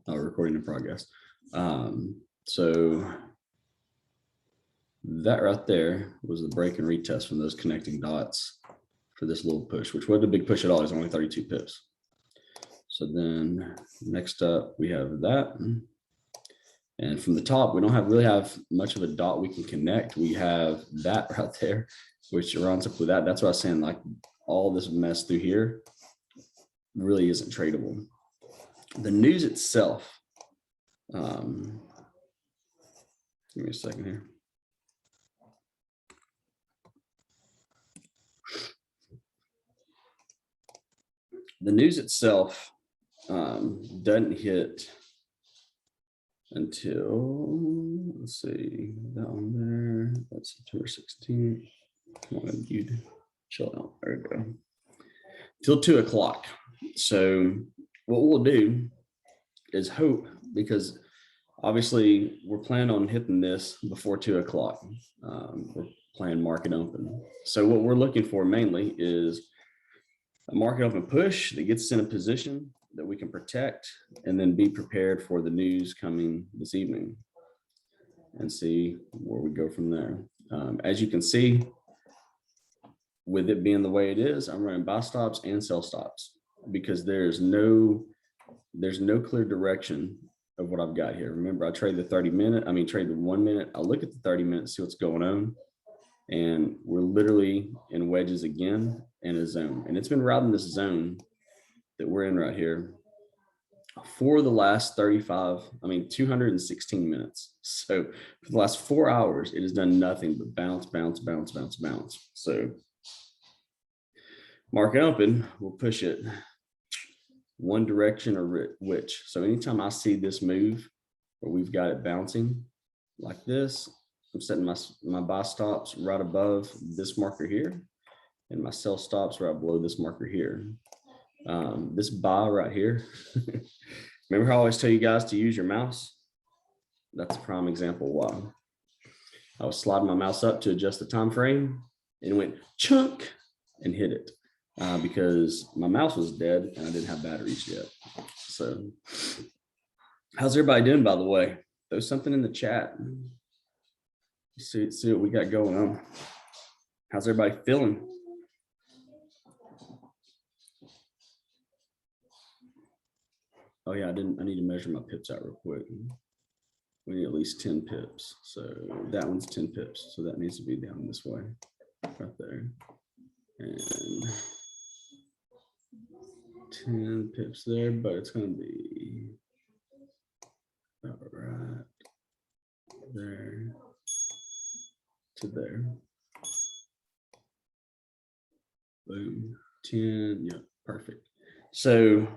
recording in progress. So that right there was the break and retest from those connecting dots for this little push, which wasn't a big push at all. It's only 32 pips. So then next up we have that. And from the top, we don't really have much of a dot we can connect. We have that right there, which runs up with that. That's what I was saying, like all this mess through here really isn't tradable. The news itself, give me a second here. The news itself doesn't hit until, let's see, that one there, that's September 16th. Come on, you'd chill out. There we go. Till 2 o'clock. So what we'll do is hope, because obviously we're planning on hitting this before 2 o'clock. We're playing market open. So what we're looking for mainly is a market open push that gets us in a position that we can protect and then be prepared for the news coming this evening and see where we go from there. As you can see, with it being the way it is, I'm running buy stops and sell stops because there's no clear direction of what I've got here. Remember, I trade the 1 minute. I look at the 30 minutes, see what's going on. And we're literally in wedges again in a zone. And it's been riding this zone that we're in right here for the last 216 minutes. So for the last 4 hours, it has done nothing but bounce, bounce, bounce, bounce, bounce. So market open, we'll push it one direction or which. So anytime I see this move where we've got it bouncing like this, I'm setting my buy stops right above this marker here and my sell stops right below this marker here. This buy right here, remember how I always tell you guys to use your mouse? That's a prime example why. I was sliding my mouse up to adjust the time frame and it went chunk and hit it because my mouse was dead and I didn't have batteries yet. So how's everybody doing, by the way? Throw something in the chat. See what we got going on. How's everybody feeling? Oh yeah, I need to measure my pips out real quick. We need at least 10 pips. So that one's 10 pips. So that needs to be down this way, right there. And 10 pips there, but it's gonna be all right there to there. Boom, 10, yeah, perfect. So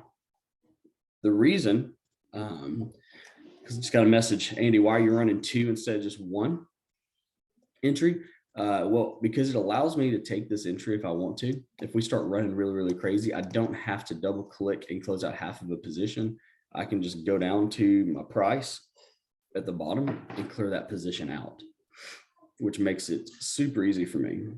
the reason, because I just got a message, Andy, why are you running 2 instead of just 1 entry? Well, because it allows me to take this entry if I want to. If we start running really, really crazy, I don't have to double click and close out half of a position. I can just go down to my price at the bottom and clear that position out, which makes it super easy for me.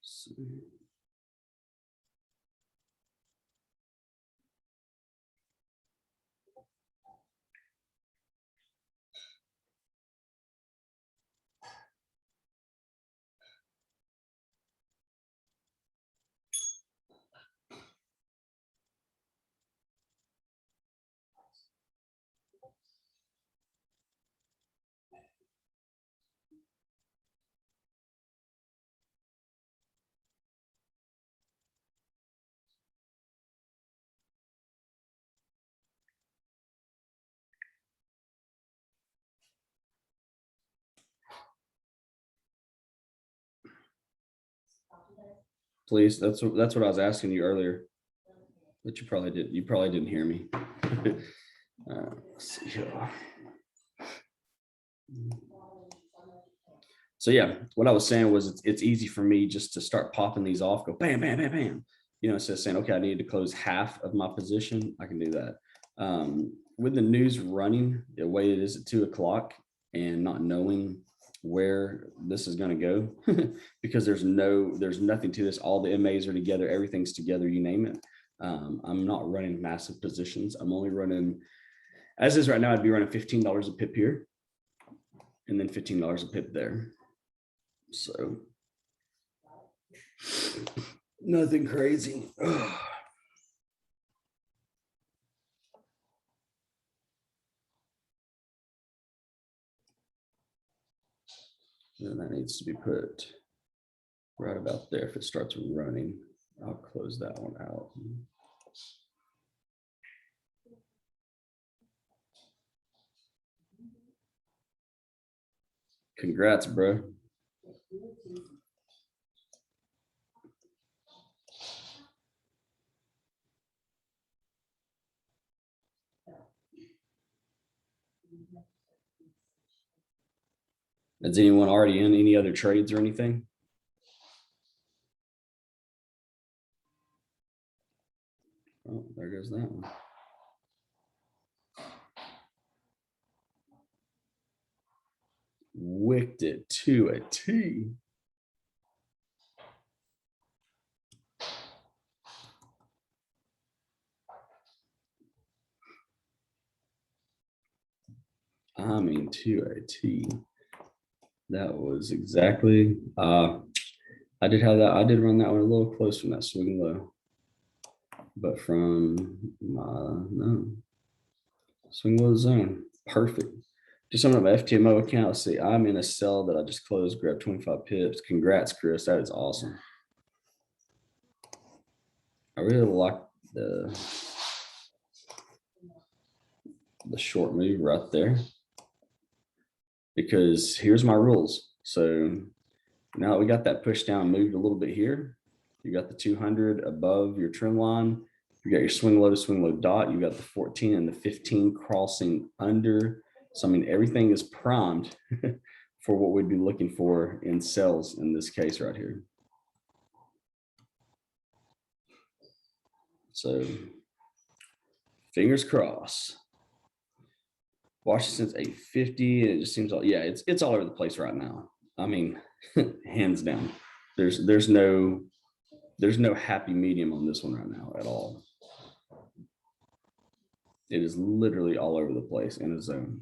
So, please, that's what I was asking you earlier, but you probably didn't hear me. Let's see here. So yeah, what I was saying was it's easy for me just to start popping these off, go bam, bam, bam, bam. You know, instead of saying, okay, I need to close half of my position, I can do that. With the news running the way it is at 2 o'clock and not knowing where this is going to go because there's nothing to this. All the MAs are together, everything's together, you name it. I'm not running massive positions. I'm only running, as is right now, I'd be running $15 a pip here and then $15 a pip there. So nothing crazy. Then that needs to be put right about there. If it starts running, I'll close that one out. Congrats, bro. Is anyone already in any other trades or anything? Oh, there goes that one. Wicked it to a T. I mean, to a T. That was exactly, I did have that. I did run that one a little close from that swing low, but from my, no, swing low zone, perfect. Just on my FTMO account, let's see, I'm in a sell that I just closed, grabbed 25 pips. Congrats, Chris, that is awesome. I really like the short move right there, because here's my rules. So now that we got that push down, moved a little bit here, you got the 200 above your trend line, you got your swing low to swing low dot, you got the 14 and the 15 crossing under. So I mean, everything is primed for what we'd be looking for in sells in this case right here. So fingers crossed. Washington's 850, and it just seems like, yeah, it's all over the place right now. I mean, hands down, there's no happy medium on this one right now at all. It is literally all over the place in a zone.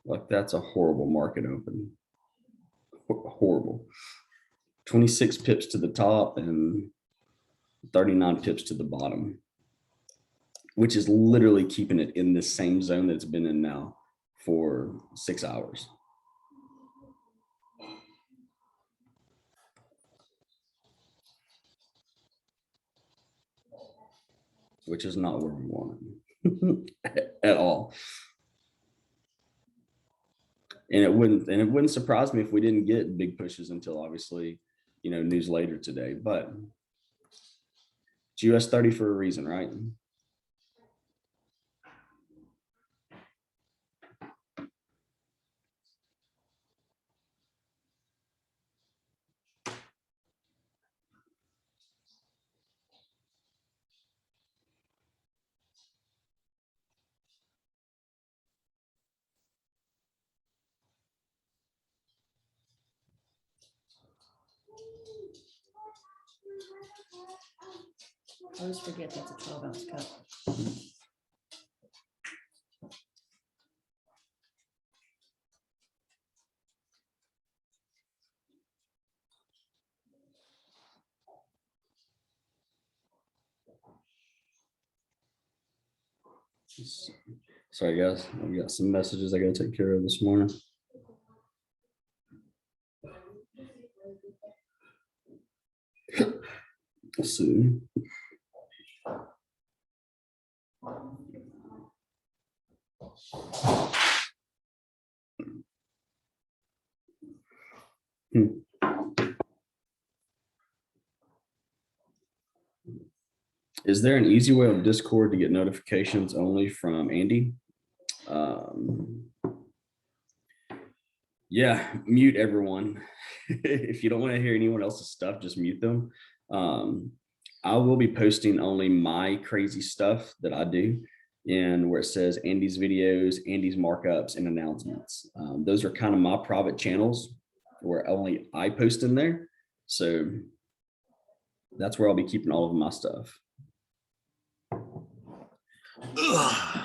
Like, that's a horrible market open. Horrible. 26 pips to the top and 39 pips to the bottom, which is literally keeping it in the same zone that it's been in now for 6 hours. Which is not where we want it at all. And it wouldn't surprise me if we didn't get big pushes until, obviously, you know, news later today. But it's US 30 for a reason, right? I always forget that's a 12-ounce cup. Sorry, guys. I've got some messages I got to take care of this morning. Let's see. Is there an easy way on Discord to get notifications only from Andy? Yeah, mute everyone. If you don't want to hear anyone else's stuff, just mute them. I will be posting only my crazy stuff that I do, and where it says Andy's videos, Andy's markups, and announcements. Those are kind of my private channels where only I post in there. So that's where I'll be keeping all of my stuff. Ugh.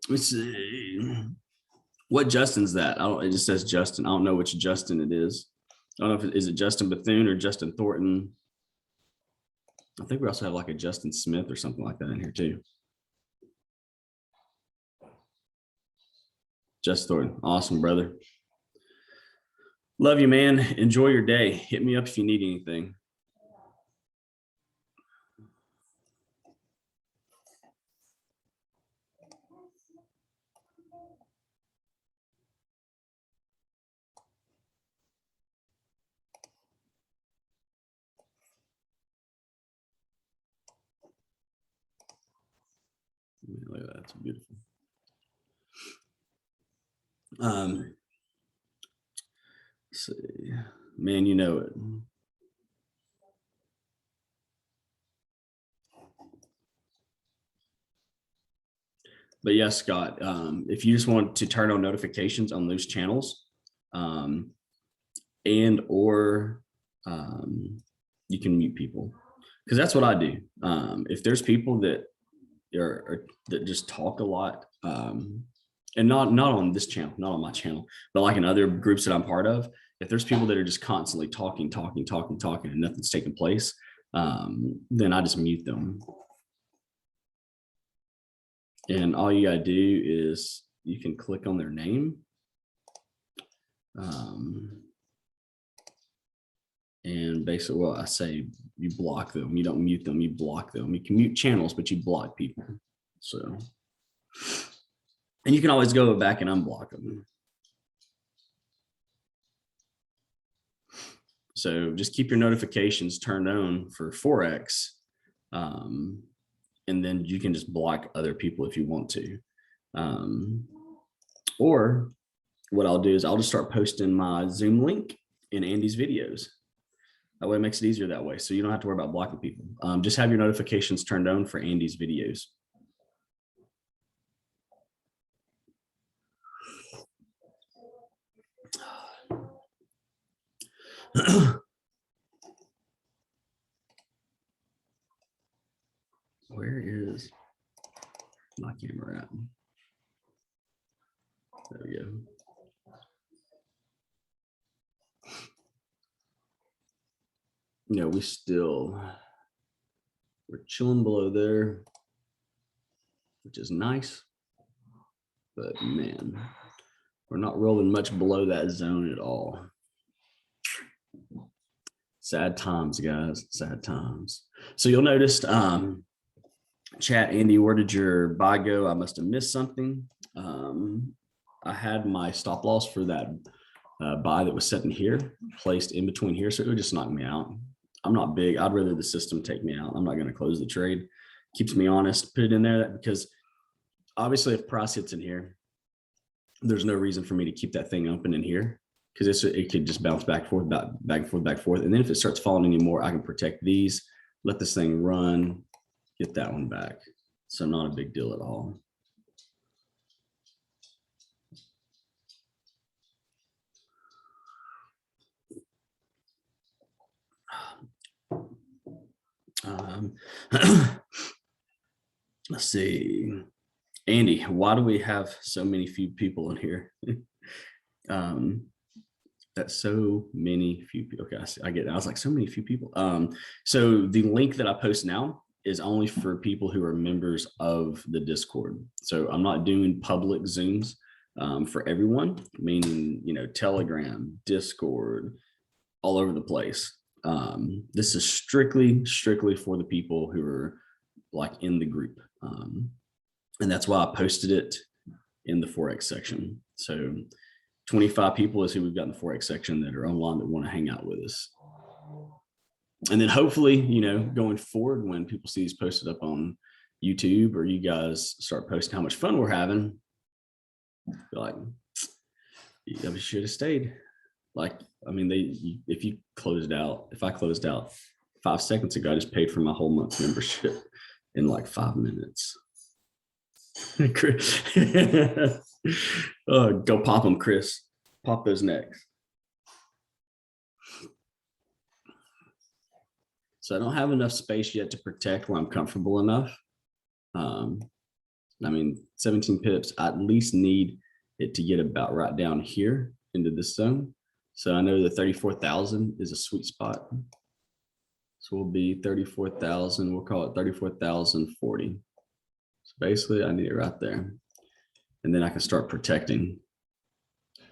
Let's see. What Justin's that? I don't. It just says Justin. I don't know which Justin it is. I don't know if is it Justin Bethune or Justin Thornton. I think we also have like a Justin Smith or something like that in here too. Justin Thornton, awesome brother. Love you, man. Enjoy your day. Hit me up if you need anything. Look at that, it's beautiful. Let's see, man, you know it. But yes, Scott, if you just want to turn on notifications on those channels, and or you can mute people, because that's what I do. If there's people that that just talk a lot, and not on this channel, not on my channel, but like in other groups that I'm part of, if there's people that are just constantly talking, and nothing's taking place, then I just mute them. And all you gotta do is you can click on their name. And basically, well, I say you block them. You don't mute them, you block them. You can mute channels, but you block people. So, and you can always go back and unblock them. So just keep your notifications turned on for Forex. And then you can just block other people if you want to. Or what I'll do is I'll just start posting my Zoom link in Andy's videos. That way it makes it easier that way. So you don't have to worry about blocking people. Just have your notifications turned on for Andy's videos. Where is my camera at? There we go. You know, we're chilling below there, which is nice, but man, we're not rolling much below that zone at all. Sad times, guys, sad times. So you'll notice, chat, Andy, where did your buy go? I must have missed something. I had my stop loss for that buy that was sitting here, placed in between here, so it would just knock me out. I'm not big. I'd rather the system take me out. I'm not going to close the trade. Keeps me honest. Put it in there because obviously if price hits in here, there's no reason for me to keep that thing open in here because it could just bounce back and forth, back and forth. And then if it starts falling anymore, I can protect these, let this thing run, get that one back. So not a big deal at all. Let's see, Andy, why do we have so few people in here? That's so many few people. Okay, I get it. I was like, so many few people. So the link that I post now is only for people who are members of the Discord. So I'm not doing public Zooms for everyone, meaning, you know, Telegram, Discord, all over the place. This is strictly for the people who are like in the group. And that's why I posted it in the Forex section. So 25 people is who we've got in the Forex section that are online that want to hang out with us. And then hopefully, going forward, when people see these posted up on YouTube or you guys start posting how much fun we're having, you're like, you should have stayed. Like, I mean, if I closed out 5 seconds ago, I just paid for my whole month's membership in like 5 minutes. Oh, go pop them, Chris. Pop those necks. So I don't have enough space yet to protect where I'm comfortable enough. I mean, 17 pips, I at least need it to get about right down here into this zone. So I know the 34,000 is a sweet spot. So we'll be 34,000. We'll call it 34,040. So basically I need it right there. And then I can start protecting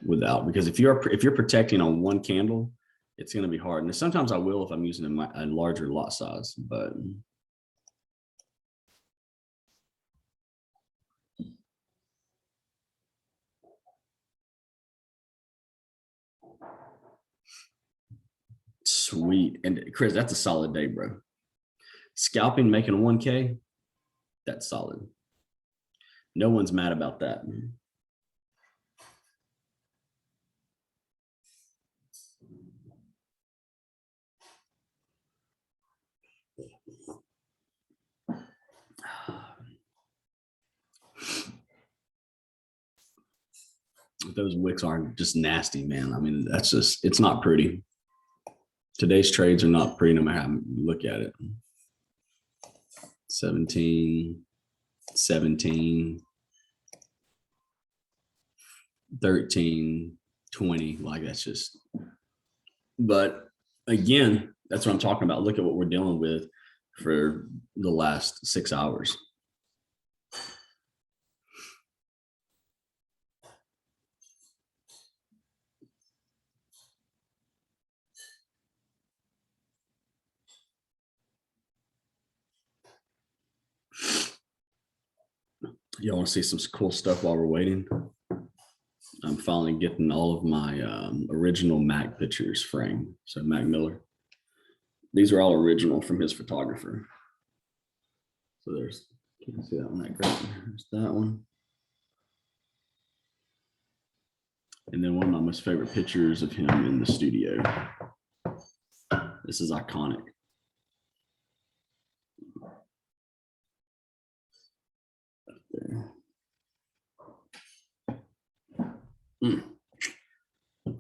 without, because if you're protecting on one candle, it's going to be hard. And sometimes I will if I'm using a larger lot size, but sweet. And Chris, that's a solid day, bro. Scalping, making a 1K, that's solid. No one's mad about that. Those wicks aren't just nasty, man. I mean, it's not pretty. Today's trades are not pretty no matter how you look at it. 17, 17, 13, 20, like that's just, but again, that's what I'm talking about. Look at what we're dealing with for the last 6 hours. Y'all want to see some cool stuff while we're waiting? I'm finally getting all of my original Mac pictures framed. So Mac Miller. These are all original from his photographer. So there's, can you see that one? That great. There's that one. And then one of my most favorite pictures of him in the studio. This is iconic.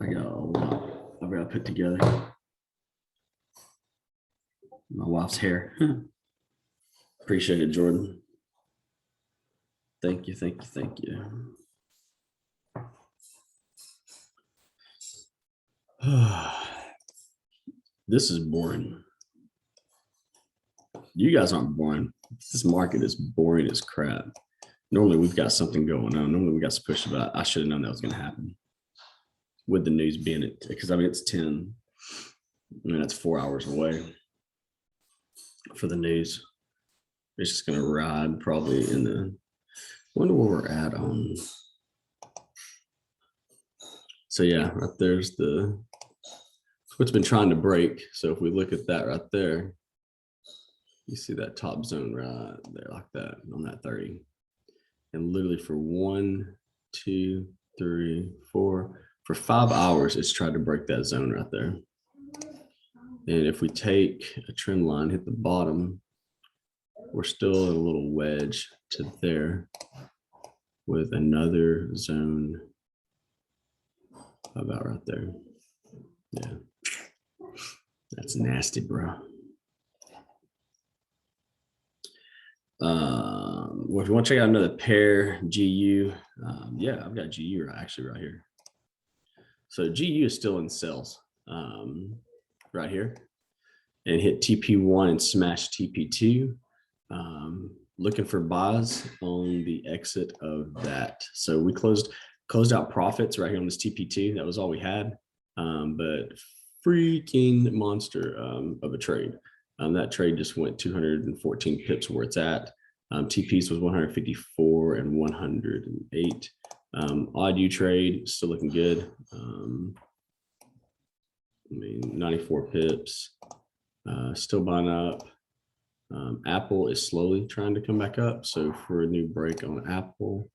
I got a lot I've got to put together. My wife's hair. Appreciate it, Jordan. Thank you, thank you, thank you. This is boring. You guys aren't boring. This market is boring as crap. Normally we've got something going on. Normally we got to push about. I should have known that was going to happen with the news being it, because I mean it's 10. I mean that's 4 hours away for the news. It's just going to ride probably in the. I wonder where we're at on. So yeah, right there's the. What's been trying to break. So if we look at that right there, you see that top zone right there, like that on that 30. And literally for 1, 2, 3, 4, for 5 hours, it's tried to break that zone right there. And if we take a trend line, hit the bottom, we're still in a little wedge to there with another zone about right there. Yeah, that's nasty, bro. Well, if you want to check out another pair, GU, yeah, I've got GU actually right here. So GU is still in sales right here, and hit TP1 and smash TP2. Looking for buys on the exit of that. So we closed out profits right here on this TP2. That was all we had, but freaking monster of a trade. That trade just went 214 pips where it's at. TPs was 154 and 108. Odd U trade still looking good. I mean, 94 pips. Still buying up. Apple is slowly trying to come back up. So for a new break on Apple,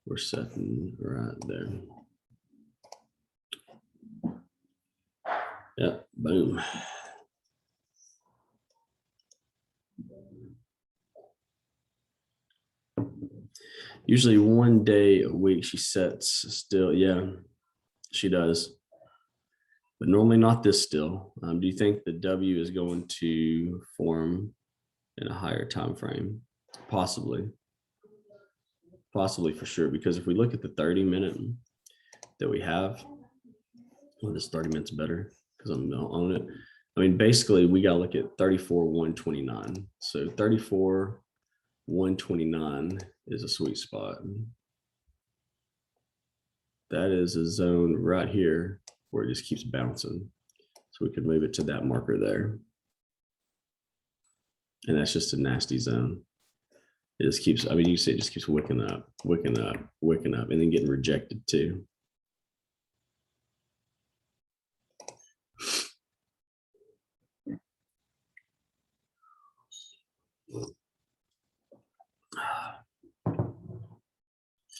we're setting right there. Yep, boom. Usually one day a week she sets still. Yeah, she does. But normally not this still. Do you think the W is going to form in a higher time frame? Possibly. Possibly for sure. Because if we look at the 30-minute that we have, well, this 30 minutes better because I'm on it. I mean, basically we got to look at 34,129. So 34,129 is a sweet spot. That is a zone right here where it just keeps bouncing. So we could move it to that marker there. And that's just a nasty zone. It just keeps, I mean, you see it just keeps wicking up, wicking up, wicking up, and then getting rejected too.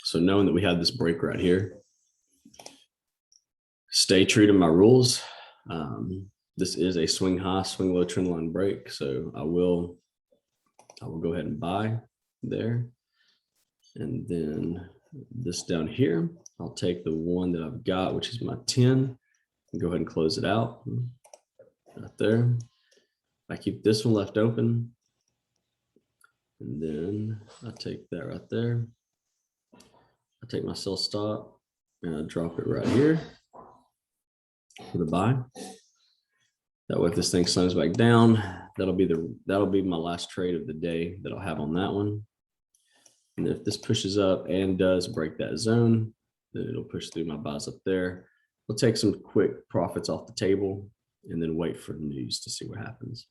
So knowing that we have this break right here, stay true to my rules. This is a swing high, swing low trend line break. So I will go ahead and buy there. And then this down here, I'll take the one that I've got, which is my 10, and go ahead and close it out right there. I keep this one left open. And then I take that right there. I take my sell stop and I drop it right here for the buy. That way, if this thing slams back down, that'll be my last trade of the day that I'll have on that one. And if this pushes up and does break that zone, then it'll push through my buys up there. We'll take some quick profits off the table and then wait for the news to see what happens.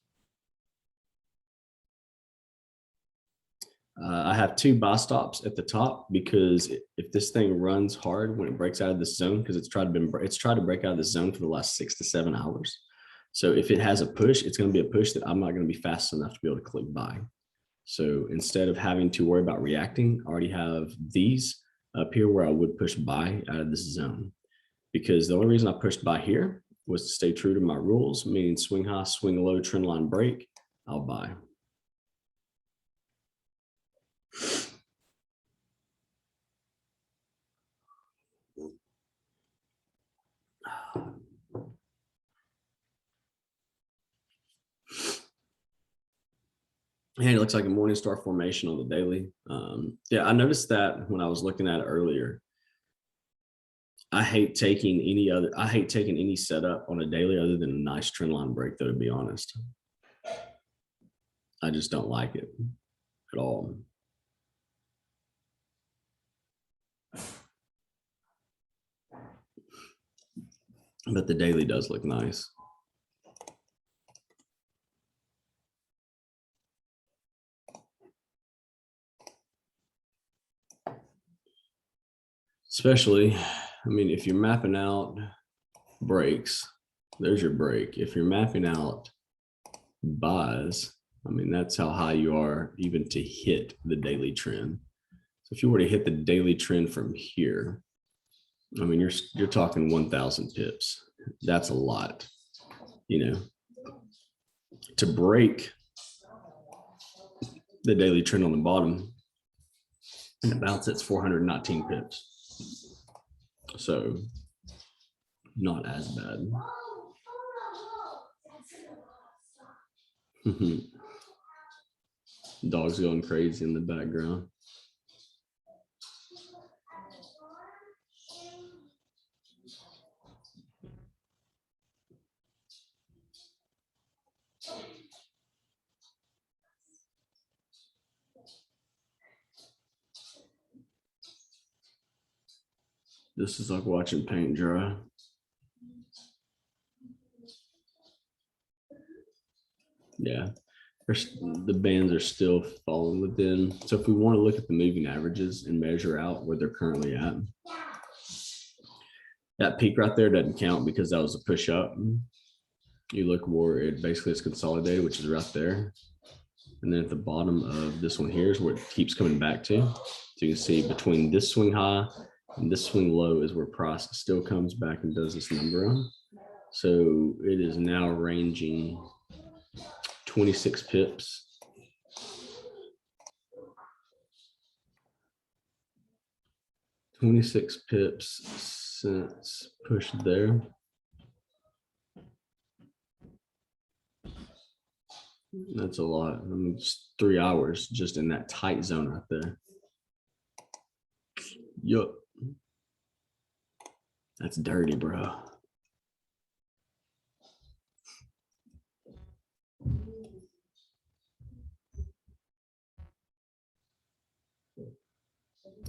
I have 2 buy stops at the top because if this thing runs hard when it breaks out of this zone, because it's tried to break out of this zone for the last 6 to 7 hours. So if it has a push, it's going to be a push that I'm not going to be fast enough to be able to click buy. So instead of having to worry about reacting, I already have these up here where I would push buy out of this zone. Because the only reason I pushed buy here was to stay true to my rules, meaning swing high, swing low, trend line break, I'll buy. And it looks like a Morningstar formation on the daily. Yeah, I noticed that when I was looking at it earlier. I hate taking any setup on a daily other than a nice trend line break, though, to be honest. I just don't like it at all. But the daily does look nice. Especially, I mean, if you're mapping out breaks, there's your break. If you're mapping out buys, I mean, that's how high you are even to hit the daily trend. So if you were to hit the daily trend from here, I mean, you're talking 1,000 pips. That's a lot, you know. To break the daily trend on the bottom and it bounces, it's 419 pips. So not as bad. Dog's going crazy in the background. This is like watching paint dry. Yeah, the bands are still falling within. So if we want to look at the moving averages and measure out where they're currently at, that peak right there doesn't count because that was a push up. you look where it basically is consolidated, which is right there. And then at the bottom of this one here is where it keeps coming back to. So you can see between this swing high and this swing low is where price still comes back and does this number on. So it is now ranging 26 pips. $26 pips since push there. That's a lot. I mean, just 3 hours just in that tight zone right there. Yup. That's dirty, bro.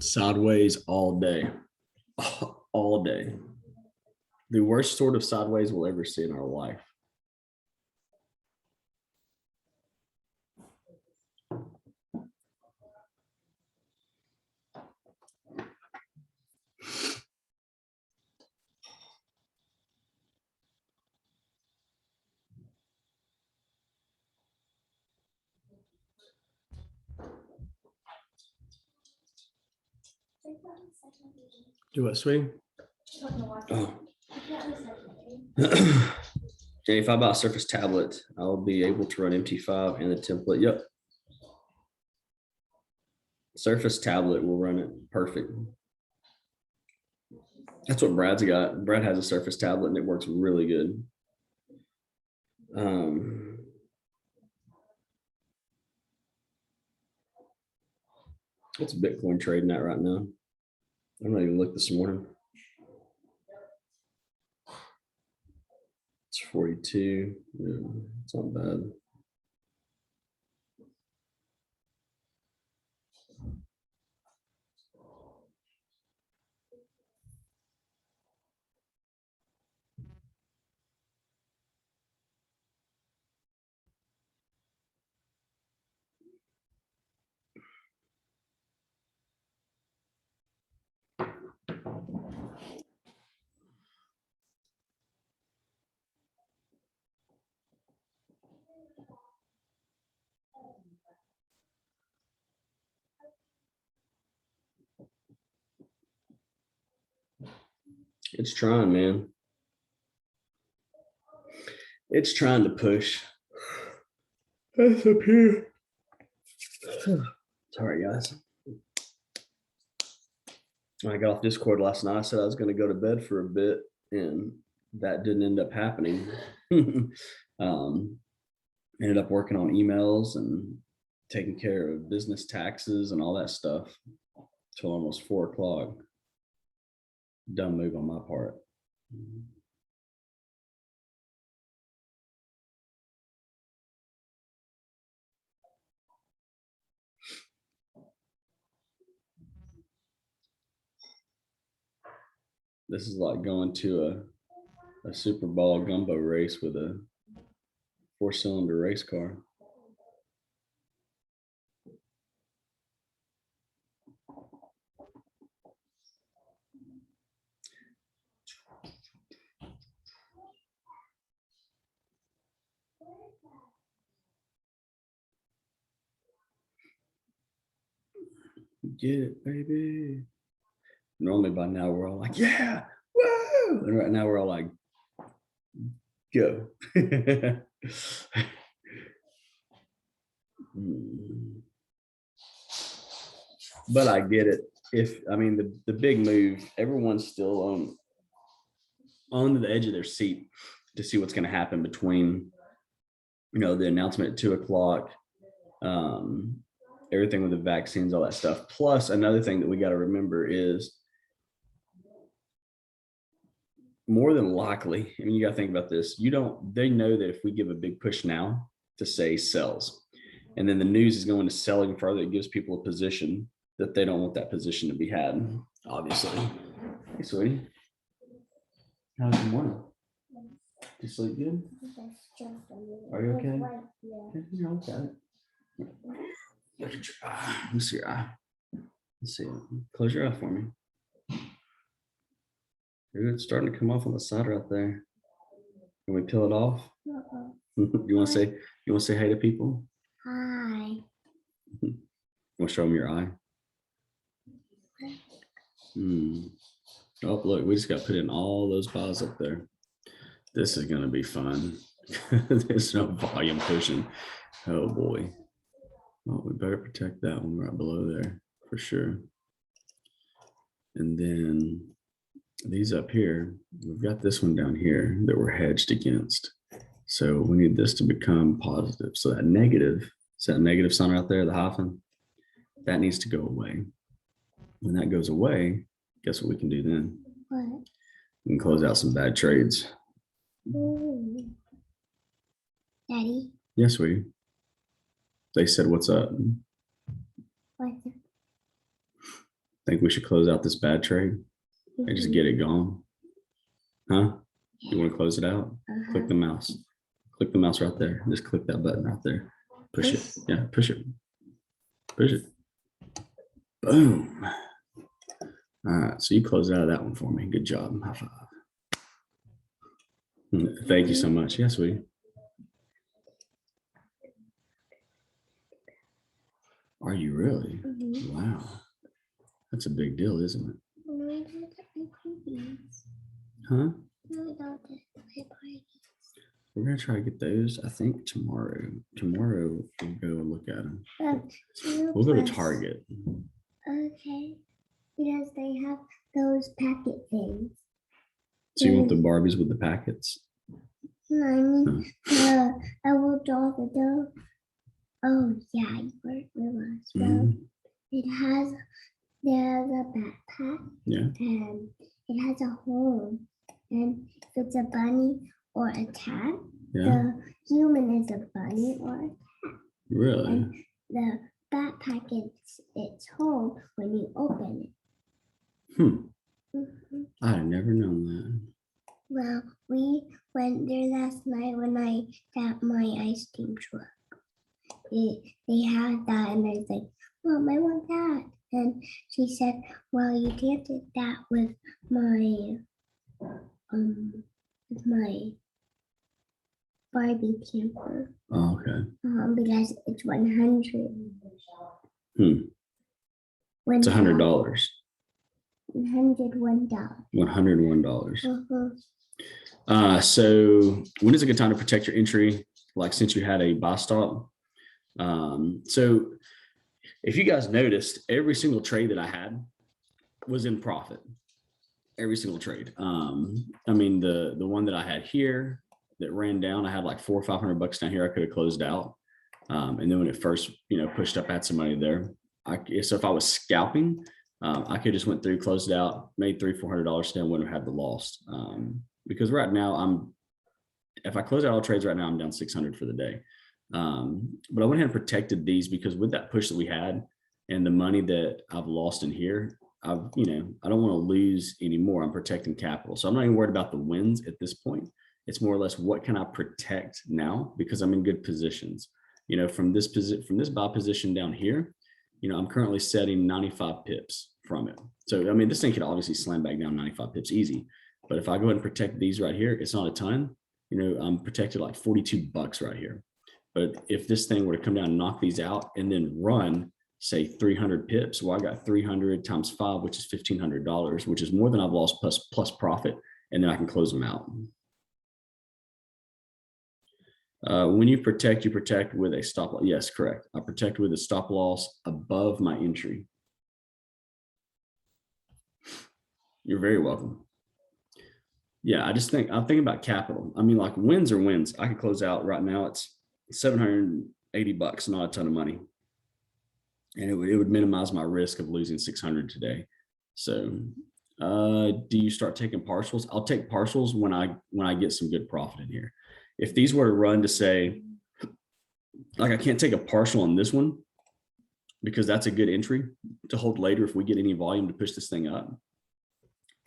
Sideways all day. All day. The worst sort of sideways we'll ever see in our life. Do what, swing? Oh. Jenny, if I buy a Surface tablet, I'll be able to run MT5 and the template. Yep. Surface tablet will run it perfect. That's what Brad's got. Brad has a Surface tablet and it works really good. What's Bitcoin trading at right now? I'm not even looked this morning. It's 42. Yeah, it's not bad. It's trying, man. It's trying to push. That's up here. Sorry, guys. When I got off Discord last night, I said I was going to go to bed for a bit, and that didn't end up happening. Ended up working on emails and taking care of business taxes and all that stuff till almost 4 o'clock. Dumb move on my part. This is like going to a Super Bowl gumbo race with a 4-cylinder race car. Get it, baby. Normally by now we're all like, yeah, woo! And right now we're all like, go. But I get it. I mean, the big move, everyone's still on the edge of their seat to see what's going to happen between, the announcement at 2 o'clock, everything with the vaccines, all that stuff. Plus, another thing that we got to remember is more than likely, I mean, you got to think about this. They know that if we give a big push now to say sells, and then the news is going to selling further, it gives people a position that they don't want that position to be had, obviously. Hey, sweetie. How's your morning? Did you sleep good? Are you okay? Yeah. You're okay. Look at your eye. Let me see your eye. Let's see. Close your eye for me. It's starting to come off on the side right there. Can we peel it off? You want to say hi to people? Hi. Want to show them your eye? Oh, look, we just got put in all those bars up there. This is going to be fun. There's no volume pushing. Oh boy. Well, we better protect that one right below there for sure. And then these up here, we've got this one down here that we're hedged against. So we need this to become positive. So that negative sign right there, the hyphen, that needs to go away. When that goes away, guess what we can do then? What? We can close out some bad trades. Ooh. Daddy, Yes, sweetie. They said, what's up? what's Think we should close out this bad trade and just get it gone? Huh? You want to close it out? Click the mouse. Click the mouse right there. Just click that button right there. Push it. Yeah, push it. Push it. Boom. All right, so you close out of that one for me. Good job. High five. Thank you so much. Yes, sweetie. Are you really? Wow. That's a big deal, isn't it? Huh? We're gonna try to get those, I think, tomorrow. Tomorrow we'll go and look at them. We'll go to Target. Okay, because they have those packet things. So you want the Barbies with the packets? No, I mean, I will draw the dough. Oh, yeah, you weren't realized. Well, Mhm. there's a backpack Yeah. and it has a hole. And if it's a bunny or a cat, Yeah. the human is a bunny or a Really? and the backpack is its hole when you open it. I had never known that. Well, we went there last night when I got my ice cream truck. They had that, and I was like, Mom, I want that. And she said, well, you can't do that with my Barbie camper. Oh, okay. Because it's 100. It's $100. $101. $101. So when is a good time to protect your entry? Like since you had a buy stop. So if you guys noticed, every single trade that I had was in profit. Every single trade. I mean, the one that I had here that ran down, I had like $400 or $500 down here. I could have closed out. And then when it first, pushed up, I had some money there. So if I was scalping, I could just went through, closed out, made $300-$400 still, wouldn't have had the loss. Because right now if I close out all trades right now, I'm down 600 for the day. But I went ahead and protected these because with that push that we had and the money that I've lost in here, I don't want to lose anymore. I'm protecting capital. So I'm not even worried about the wins at this point. It's more or less what can I protect now because I'm in good positions. From this buy position down here, I'm currently setting 95 pips from it. So, I mean, this thing could obviously slam back down 95 pips easy. But if I go ahead and protect these right here, it's not a ton. I'm protected like $42 right here. But if this thing were to come down and knock these out and then run, say 300 pips, well, I got 300 times 5, which is $1,500, which is more than I've lost plus profit. And then I can close them out. When you protect with a stop loss. Yes, correct. I protect with a stop loss above my entry. You're very welcome. Yeah, I'm thinking about capital. I mean, like wins are wins. I could close out right now. It's $780, not a ton of money. And it would minimize my risk of losing 600 today. So do you start taking partials? I'll take partials when I get some good profit in here. If these were to run to say, like I can't take a partial on this one because that's a good entry to hold later if we get any volume to push this thing up.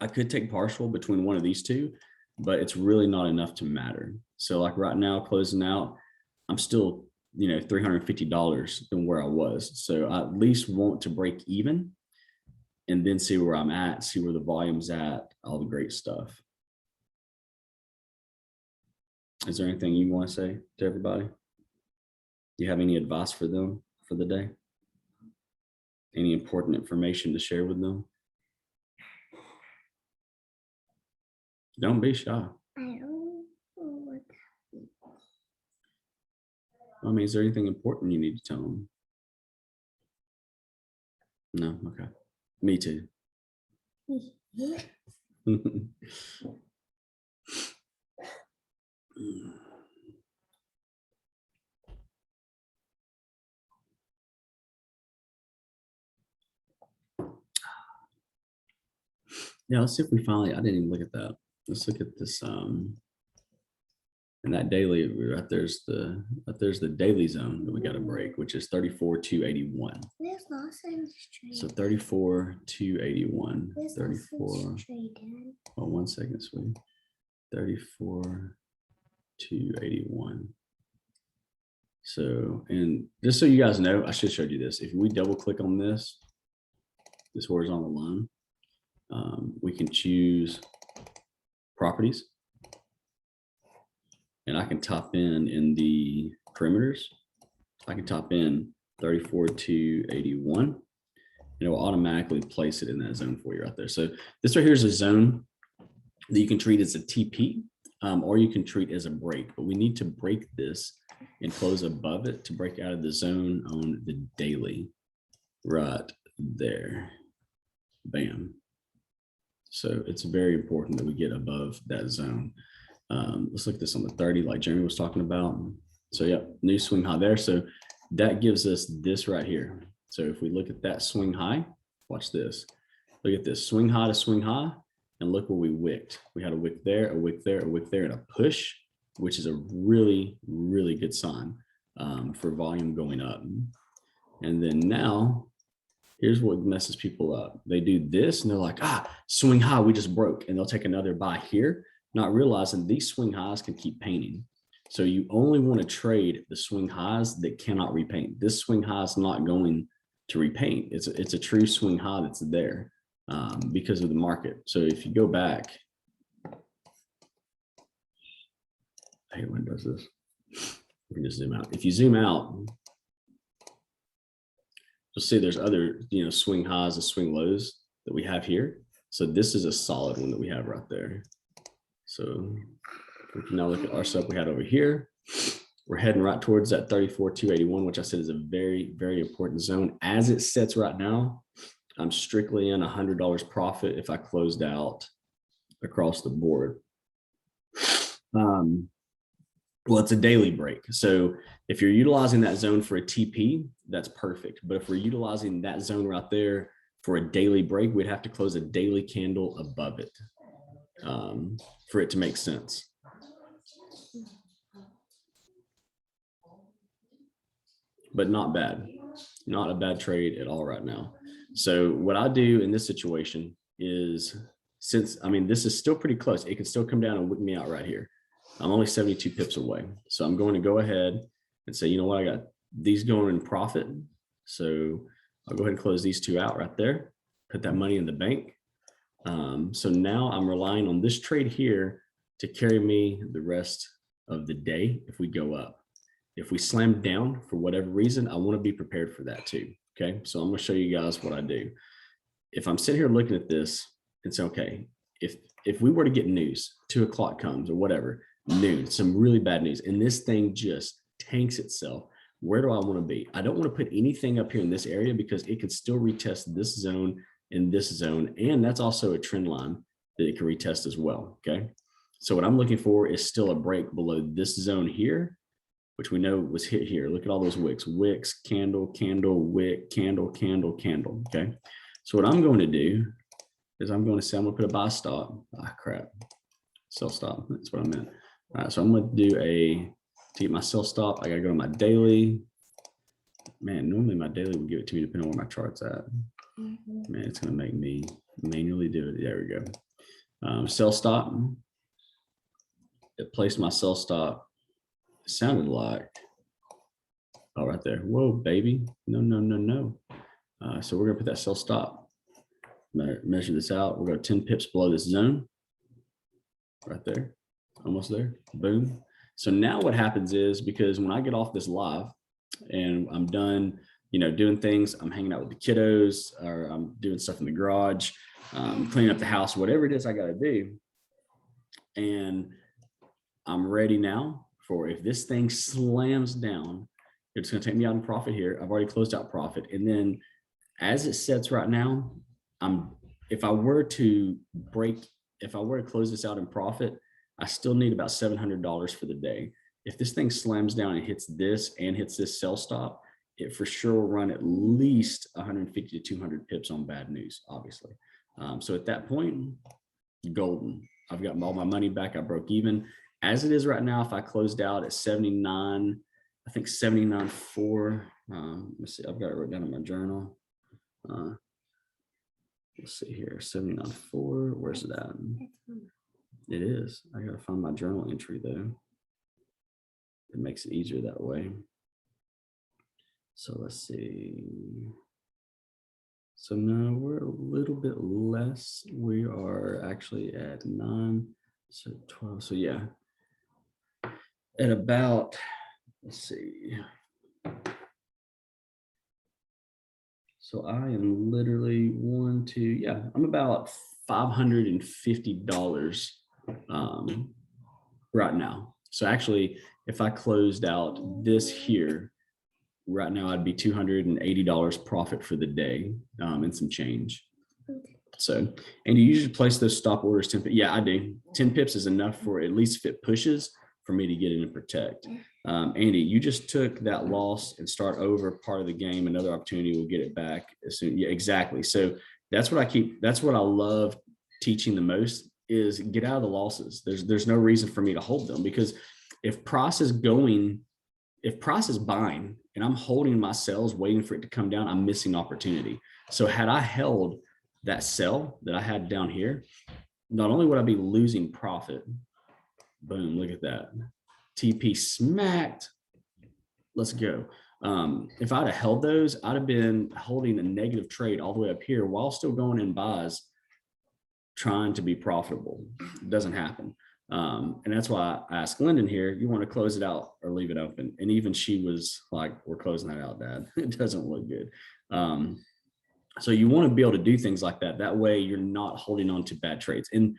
I could take partial between one of these two, but it's really not enough to matter. So like right now, closing out, I'm still, $350 than where I was. So I at least want to break even and then see where I'm at, see where the volume's at, all the great stuff. Is there anything you want to say to everybody? Do you have any advice for them for the day? Any important information to share with them? Don't be shy. I don't know what I mean, is there anything important you need to tell them? No, okay. Me too. that Yeah, let's see if we finally, I didn't even look at that. Let's look at this. And that daily, right there's the daily zone that we got to break, which is 34,281. Where's Lawson's trade? So 34,281. Where's 34. Lawson's trade, Dad? Oh, 1 second, sweetie. 34,281. So, and just so you guys know, I should have showed you this. If we double click on this horizontal line, we can choose properties. And I can top in the perimeters. I can top in 34,281. And it will automatically place it in that zone for you right there. So this right here is a zone that you can treat as a TP, or you can treat as a break. But we need to break this and close above it to break out of the zone on the daily right there. Bam. So it's very important that we get above that zone. Let's look at this on the 30, like Jeremy was talking about. So yeah, new swing high there. So that gives us this right here. So if we look at that swing high, watch this. Look at this swing high to swing high, and look where we wicked. We had a wick there, a wick there, a wick there, and a push, which is a really, really good sign for volume going up. And then now, here's what messes people up. They do this and they're like, swing high, we just broke. And they'll take another buy here, not realizing these swing highs can keep painting. So you only want to trade the swing highs that cannot repaint. This swing high is not going to repaint. It's a true swing high that's there because of the market. So if you go back, I hate when it does this. We can just zoom out. If you zoom out, you'll see there's other, swing highs and swing lows that we have here. So this is a solid one that we have right there. So we can now look at our stuff we had over here. We're heading right towards that 34,281, which I said is a very, very important zone. As it sits right now, I'm strictly in $100 profit if I closed out across the board. Well, it's a daily break. So if you're utilizing that zone for a TP, that's perfect. But if we're utilizing that zone right there for a daily break, we'd have to close a daily candle above it for it to make sense. But not bad, not a bad trade at all right now. So what I do in this situation is, since, this is still pretty close, it can still come down and whip me out right here. I'm only 72 pips away. So I'm going to go ahead and say, you know what, I got these going in profit. So I'll go ahead and close these two out right there, put that money in the bank. So now I'm relying on this trade here to carry me the rest of the day if we go up. If we slam down for whatever reason, I want to be prepared for that too. Okay, so I'm going to show you guys what I do. If I'm sitting here looking at this, it's okay. If we were to get news, 2 o'clock comes or whatever, noon, some really bad news, and this thing just tanks itself, where do I want to be? I don't want to put anything up here in this area because it can still retest this zone and this zone. And that's also a trend line that it can retest as well. Okay. So what I'm looking for is still a break below this zone here, which we know was hit here. Look at all those wicks, candle, candle, wick, candle, candle, candle. Okay. So what I'm going to do is I'm going to say, I'm going to put a buy stop. Sell stop. That's what I meant. All right. So I'm going to do to get my sell stop. I got to go to my daily. Man, normally my daily will give it to me depending on where my chart's at. Man, it's going to make me manually do it. There we go. Sell stop. It placed my sell stop. It sounded like, oh, right there. Whoa, baby. No. So we're going to put that sell stop. Measure this out. We're going to 10 pips below this zone. Right there. Almost there. Boom. So now what happens is, because when I get off this live and I'm done, doing things, I'm hanging out with the kiddos, or I'm doing stuff in the garage, cleaning up the house, whatever it is I got to do. And I'm ready now for, if this thing slams down, it's going to take me out in profit here. I've already closed out profit. And then as it sets right now, if I were to close this out in profit, I still need about $700 for the day. If this thing slams down and hits this sell stop, it for sure will run at least 150 to 200 pips on bad news, obviously. So at that point, golden. I've got all my money back. I broke even. As it is right now, if I closed out at 79, I think 79.4. Let's see, I've got it written down in my journal. Let's see here, 79.4. Where's it at? It is. I gotta find my journal entry though. It makes it easier that way. So let's see. So now we're a little bit less. We are actually at 9, so 12. So yeah, at about, let's see. So I am literally I'm about $550 right now. So actually, if I closed out this here, right now I'd be $280 profit for the day, and some change. So, and you usually place those stop orders 10 pips. Yeah, I do. 10 pips is enough for, at least if it pushes, for me to get in and protect. Andy, you just took that loss and start over part of the game. Another opportunity will get it back as soon. Yeah, exactly. So that's what I love teaching the most, is get out of the losses. There's no reason for me to hold them, because if price is buying and I'm holding my sells waiting for it to come down, I'm missing opportunity. So had I held that sell that I had down here, not only would I be losing profit, boom, look at that. TP smacked. Let's go. If I'd have held those, I'd have been holding a negative trade all the way up here while still going in buys, trying to be profitable. It doesn't happen. And that's why I asked Lyndon here, you want to close it out or leave it open? And even she was like, we're closing that out, Dad. It doesn't look good. So you want to be able to do things like that. That way you're not holding on to bad trades. And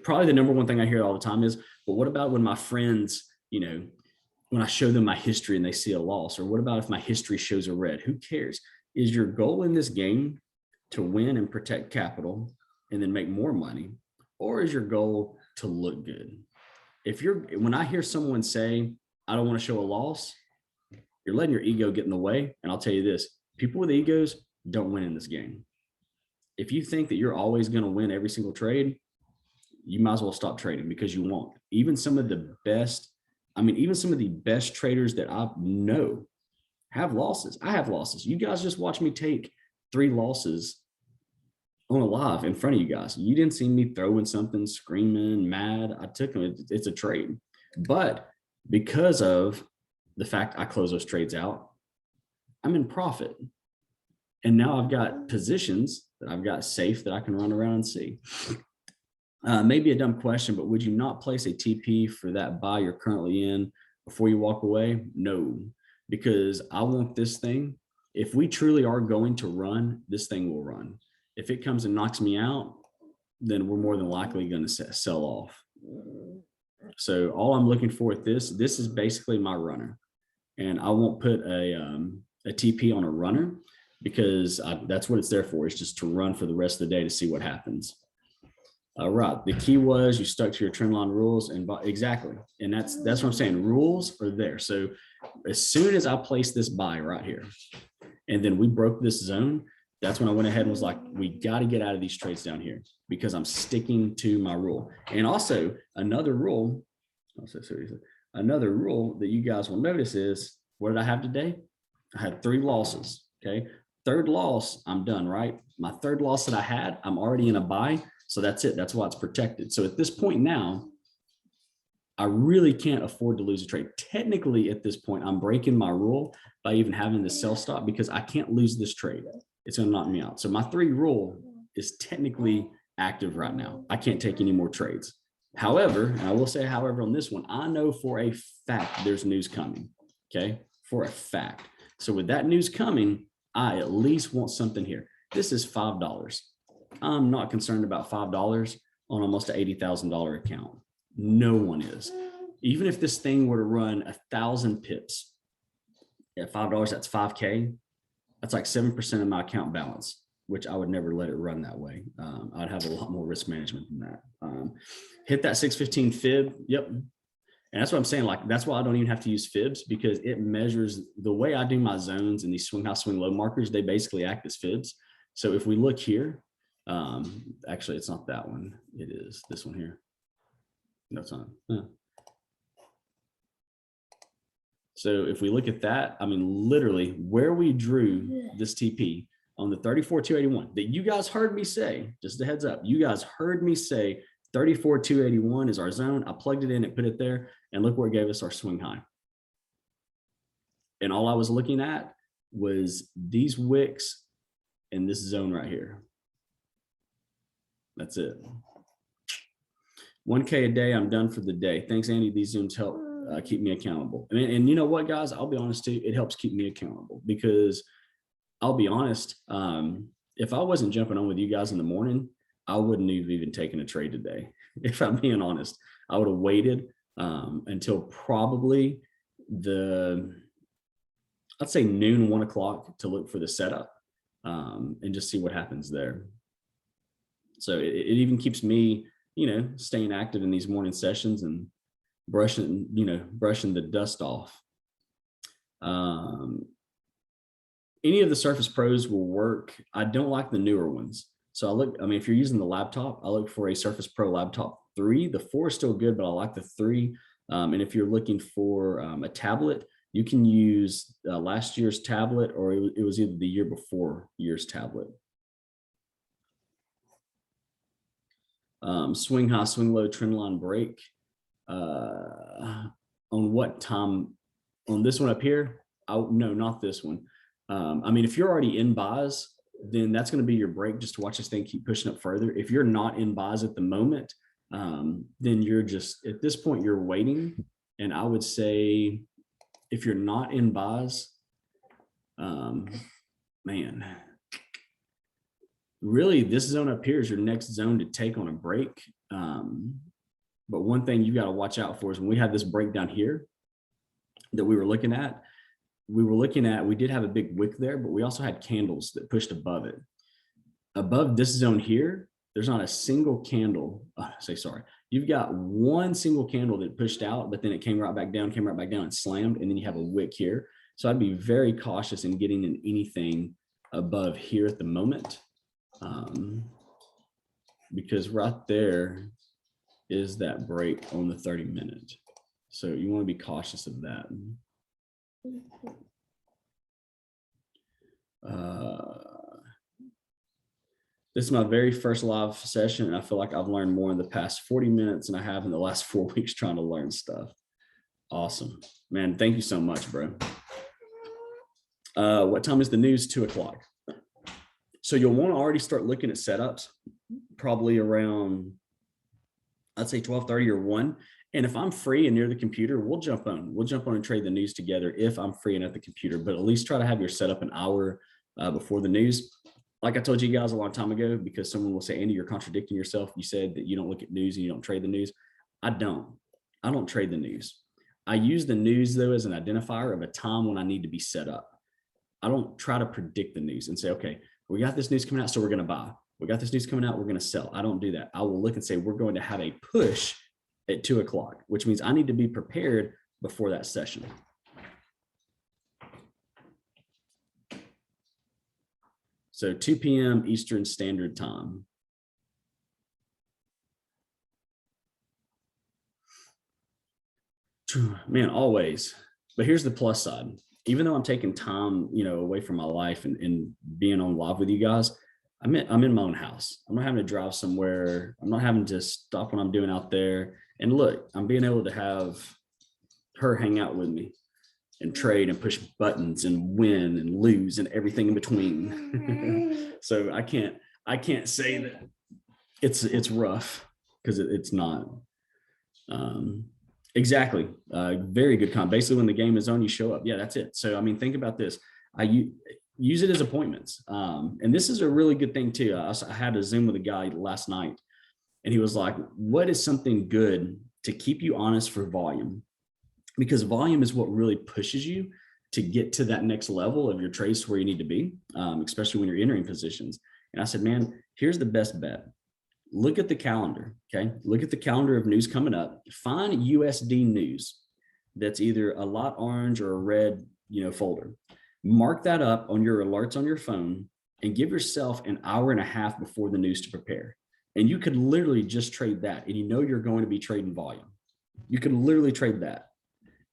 probably the number one thing I hear all the time is, well, what about when my friends, when I show them my history and they see a loss? Or what about if my history shows a red? Who cares? Is your goal in this game to win and protect capital and then make more money? Or is your goal to look good? When I hear someone say, I don't want to show a loss, you're letting your ego get in the way. And I'll tell you this, people with egos don't win in this game. If you think that you're always going to win every single trade, you might as well stop trading, because you won't. Even some of the best traders that I know have losses. I have losses. You guys just watch me take 3 losses on a live in front of you guys. You didn't see me throwing something, screaming, mad. I took them. It's a trade. But because of the fact I close those trades out, I'm in profit. And now I've got positions that I've got safe that I can run around and see. Maybe a dumb question, but would you not place a TP for that buy you're currently in before you walk away? No, because I want this thing. If we truly are going to run, this thing will run. If it comes and knocks me out, then we're more than likely going to sell off. So all I'm looking for at this is basically my runner. And I won't put a TP on a runner, because that's what it's there for. It's just to run for the rest of the day to see what happens. Right. The key was you stuck to your trend line rules, and exactly. And that's what I'm saying. Rules are there. So as soon as I placed this buy right here, and then we broke this zone, that's when I went ahead and was like, we got to get out of these trades down here, because I'm sticking to my rule. And also another rule that you guys will notice is, what did I have today? I had 3 losses. Okay. Third loss, I'm done, right? My third loss that I had, I'm already in a buy. So that's it. That's why it's protected. So at this point now, I really can't afford to lose a trade. Technically, at this point, I'm breaking my rule by even having the sell stop, because I can't lose this trade. It's going to knock me out. So my 3 rule is technically active right now. I can't take any more trades. However, and I will say, however, on this one, I know for a fact there's news coming. Okay, for a fact. So with that news coming, I at least want something here. This is $5. I'm not concerned about $5 on almost an $80,000 account. No one is. Even if this thing were to run 1,000 pips at $5, that's 5K. That's like 7% of my account balance, which I would never let it run that way. I'd have a lot more risk management than that. Hit that 615 fib. Yep. And that's what I'm saying. Like, that's why I don't even have to use fibs, because it measures the way I do my zones and these swing high, swing low markers. They basically act as fibs. So if we look here, actually, it's not that one. It is this one here. No, it's not. So if we look at that, I mean, literally where we drew this TP on the 34,281 that you guys heard me say, just a heads up, you guys heard me say 34,281 is our zone. I plugged it in and put it there, and look where it gave us our swing high. And all I was looking at was these wicks in this zone right here. That's it. 1K a day, I'm done for the day. Thanks, Andy. These Zooms help keep me accountable. And you know what, guys, I'll be honest too, it helps keep me accountable, because I'll be honest, if I wasn't jumping on with you guys in the morning, I wouldn't have even taken a trade today. If I'm being honest, I would have waited until probably I'd say noon, 1 o'clock to look for the setup and just see what happens there. So it even keeps me, staying active in these morning sessions and brushing the dust off. Any of the Surface Pros will work. I don't like the newer ones. So if you're using the laptop, I look for a Surface Pro Laptop 3. The 4 is still good, but I like the 3. And if you're looking for a tablet, you can use last year's tablet, or it was either the year before year's tablet. Swing high, swing low, trend line break. On what time? On this one up here? No, not this one. If you're already in buys, then that's going to be your break, just to watch this thing keep pushing up further. If you're not in buys at the moment, then you're just, at this point, you're waiting. And I would say, if you're not in buys, really this zone up here is your next zone to take on a break. But one thing you got to watch out for is when we had this breakdown here that we looking at, we did have a big wick there, but we also had candles that pushed above it. Above this zone here, there's not a single candle. You've got one single candle that pushed out, but then it came right back down and slammed, and then you have a wick here. So I'd be very cautious in getting in anything above here at the moment, because right there is that break on the 30-minute. So you want to be cautious of that. This is my very first live session, and I feel like I've learned more in the past 40 minutes than I have in the last 4 weeks trying to learn stuff. Awesome, man. Thank you so much, bro. What time is the news? 2 o'clock. So you'll want to already start looking at setups probably around, I'd say 12:30 or 1. And if I'm free and near the computer, we'll jump on and trade the news together if I'm free and at the computer, but at least try to have your setup an hour before the news. Like I told you guys a long time ago, because someone will say, Andy, you're contradicting yourself. You said that you don't look at news and you don't trade the news. I don't trade the news. I use the news though as an identifier of a time when I need to be set up. I don't try to predict the news and say, okay, we got this news coming out, so we're going to buy. We got this news coming out, we're going to sell. I don't do that. I will look and say, we're going to have a push at 2 o'clock, which means I need to be prepared before that session. So 2 p.m. Eastern Standard Time. Man, always. But here's the plus side. Even though I'm taking time, away from my life and being on live with you guys, I'm in my own house. I'm not having to drive somewhere. I'm not having to stop what I'm doing out there. And look, I'm being able to have her hang out with me and trade and push buttons and win and lose and everything in between. So I can't say that it's rough, because it's not. Exactly. Very good comment. Basically, when the game is on, you show up. Yeah, that's it. So, I mean, think about this. Use it as appointments. And this is a really good thing too. I had a Zoom with a guy last night, and he was like, what is something good to keep you honest for volume? Because volume is what really pushes you to get to that next level of your trades to where you need to be, especially when you're entering positions. And I said, man, here's the best bet. Look at the calendar, okay? Look at the calendar of news coming up. Find USD news that's either a lot orange or a red, folder. Mark that up on your alerts on your phone and give yourself an hour and a half before the news to prepare. And you could literally just trade that, and you're going to be trading volume. You could literally trade that.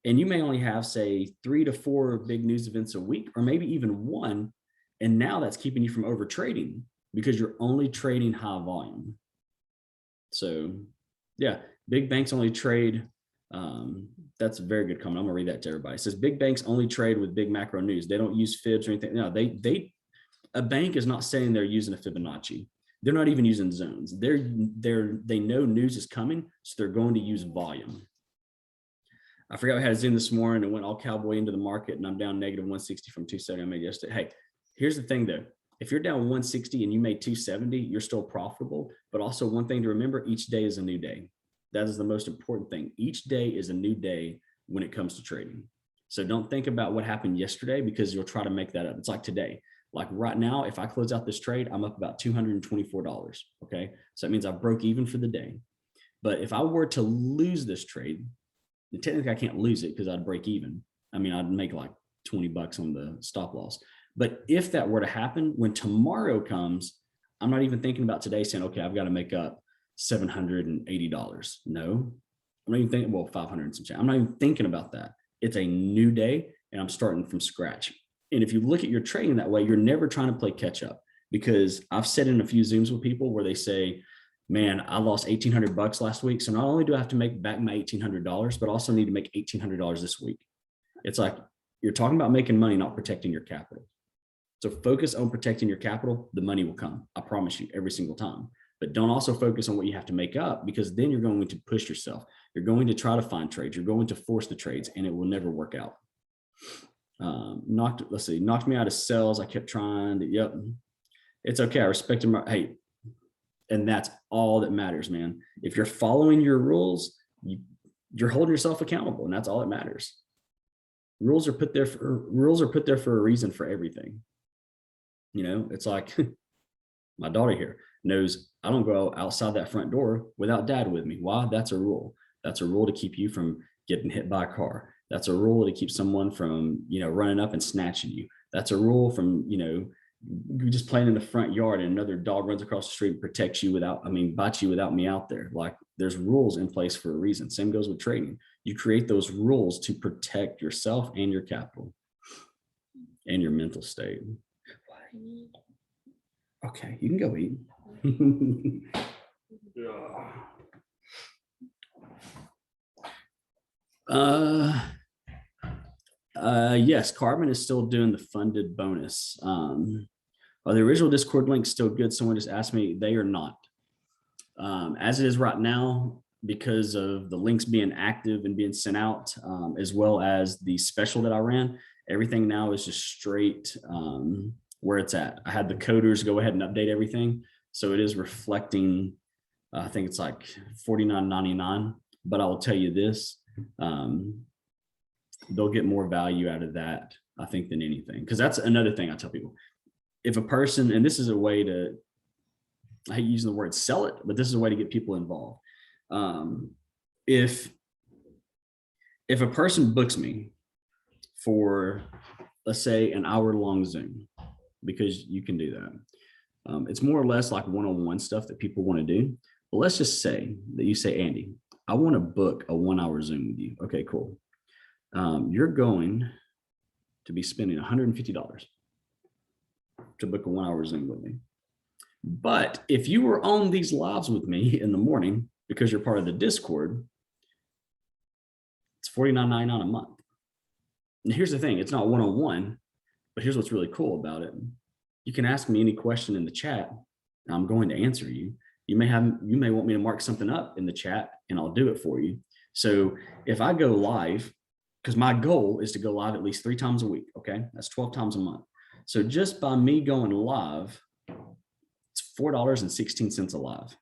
And you may only have, say, 3 to 4 big news events a week, or maybe even one. And now that's keeping you from over trading because you're only trading high volume. So yeah, big banks only trade. That's a very good comment. I'm gonna read that to everybody. It says big banks only trade with big macro news. They don't use fibs or anything. No, a bank is not saying they're using a Fibonacci. They're not even using zones. They know news is coming, so they're going to use volume. I forgot I had a Zoom this morning and went all cowboy into the market, and I'm down negative 160 from 270 I made yesterday. Hey, here's the thing though. If you're down 160 and you made 270, you're still profitable. But also one thing to remember, each day is a new day. That is the most important thing. Each day is a new day when it comes to trading. So don't think about what happened yesterday, because you'll try to make that up. It's like today. Like right now, if I close out this trade, I'm up about $224. Okay. So that means I broke even for the day. But if I were to lose this trade, and technically I can't lose it because I'd break even. I mean, I'd make like $20 on the stop loss. But if that were to happen, when tomorrow comes, I'm not even thinking about today saying, okay, I've got to make up $780. No, I'm not even thinking, well, 500 and some change. I'm not even thinking about that. It's a new day and I'm starting from scratch. And if you look at your trading that way, you're never trying to play catch up, because I've sat in a few Zooms with people where they say, man, I lost $1,800 last week. So not only do I have to make back my $1,800, but also need to make $1,800 this week. It's like, you're talking about making money, not protecting your capital. So focus on protecting your capital. The money will come. I promise you, every single time. But don't also focus on what you have to make up, because then you're going to push yourself. You're going to try to find trades. You're going to force the trades, and it will never work out. Knocked me out of sales. I kept trying to, yep. It's okay. I respect him. Hey, and that's all that matters, man. If you're following your rules, you're holding yourself accountable, and that's all that matters. Rules are put there for a reason for everything. It's like my daughter here knows I don't go outside that front door without dad with me. Why? That's a rule. That's a rule to keep you from getting hit by a car. That's a rule to keep someone from, running up and snatching you. That's a rule from, you're just playing in the front yard and another dog runs across the street and protects you bites you without me out there. Like, there's rules in place for a reason. Same goes with trading. You create those rules to protect yourself and your capital and your mental state. Okay, you can go eat. Yes, Carbon is still doing the funded bonus. Are the original Discord links still good? Someone just asked me. They are not. As it is right now, because of the links being active and being sent out, as well as the special that I ran, everything now is just straight where it's at. I had the coders go ahead and update everything, so it is reflecting. I think it's like $49.99. But I will tell you this: they'll get more value out of that, I think, than anything. Because that's another thing I tell people. If a person, and this is a way to, I hate using the word sell it, but this is a way to get people involved. If a person books me for, let's say, an hour-long Zoom, because you can do that. It's more or less like one-on-one stuff that people want to do. But let's just say that you say, Andy, I want to book a 1-hour Zoom with you. Okay, cool. You're going to be spending $150 to book a 1-hour Zoom with me. But if you were on these lives with me in the morning, because you're part of the Discord, it's $49.99 a month. And here's the thing, it's not one-on-one, but here's what's really cool about it. You can ask me any question in the chat, and I'm going to answer you. you may want me to mark something up in the chat and I'll do it for you. So if I go live, because my goal is to go live at least 3 times a week. Okay. That's 12 times a month. So just by me going live, it's $4.16 a live.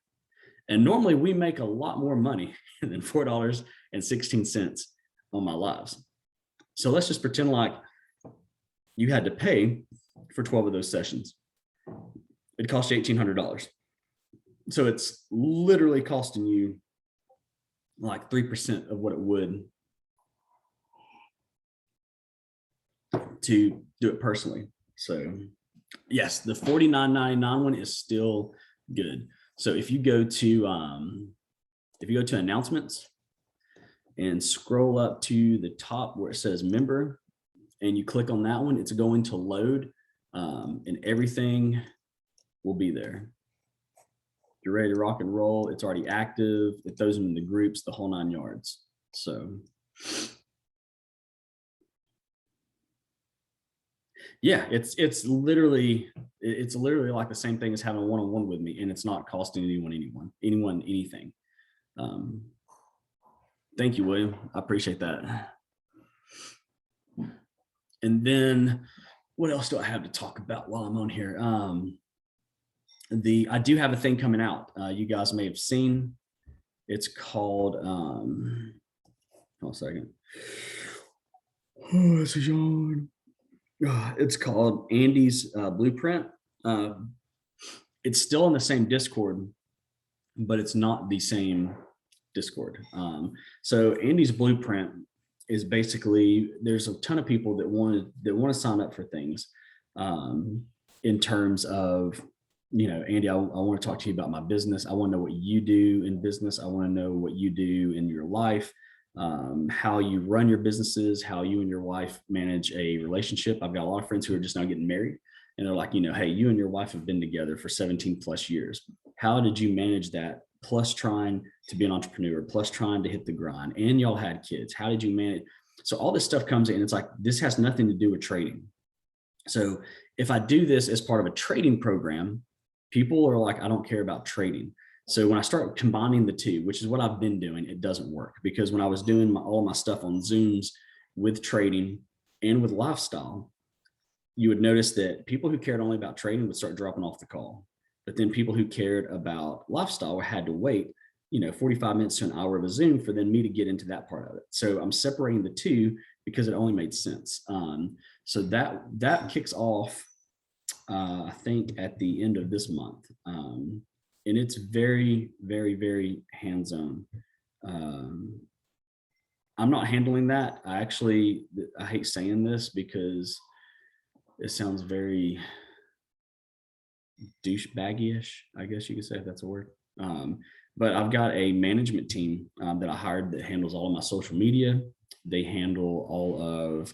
And normally we make a lot more money than $4.16 on my lives. So let's just pretend like you had to pay for 12 of those sessions. It cost you $1,800. So it's literally costing you like 3% of what it would to do it personally. So yes, the $49.99 one is still good. So if you go to announcements and scroll up to the top where it says member, and you click on that one, it's going to load, and everything will be there. You're ready to rock and roll. It's already active. It throws them in the groups, the whole 9 yards. So yeah, it's literally like the same thing as having a one-on-one with me, and it's not costing anyone anything. Thank you, William. I appreciate that. And then what else do I have to talk about while I'm on here? I do have a thing coming out. You guys may have seen. It's called hold on a second. Oh, this is yawn. It's called Andy's Blueprint. It's still in the same Discord, but it's not the same Discord. So Andy's Blueprint is basically, there's a ton of people that want to sign up for things in terms of, Andy, I want to talk to you about my business. I want to know what you do in business. I want to know what you do in your life, how you run your businesses, how you and your wife manage a relationship. I've got a lot of friends who are just now getting married, and they're like, hey, you and your wife have been together for 17 plus years. How did you manage that? Plus trying to be an entrepreneur, plus trying to hit the grind, and y'all had kids. How did you manage? So all this stuff comes in. It's like, this has nothing to do with trading. So if I do this as part of a trading program, people are like, I don't care about trading. So when I start combining the two, which is what I've been doing, it doesn't work, because when I was doing all my stuff on Zooms with trading and with lifestyle, you would notice that people who cared only about trading would start dropping off the call. But then people who cared about lifestyle had to wait, 45 minutes to an hour of a Zoom for then me to get into that part of it. So I'm separating the two because it only made sense. So that kicks off, I think, at the end of this month. And it's very, very, very hands-on. I'm not handling that. I hate saying this because it sounds very douchebaggy-ish, I guess you could say, if that's a word. But I've got a management team that I hired that handles all of my social media. They handle all of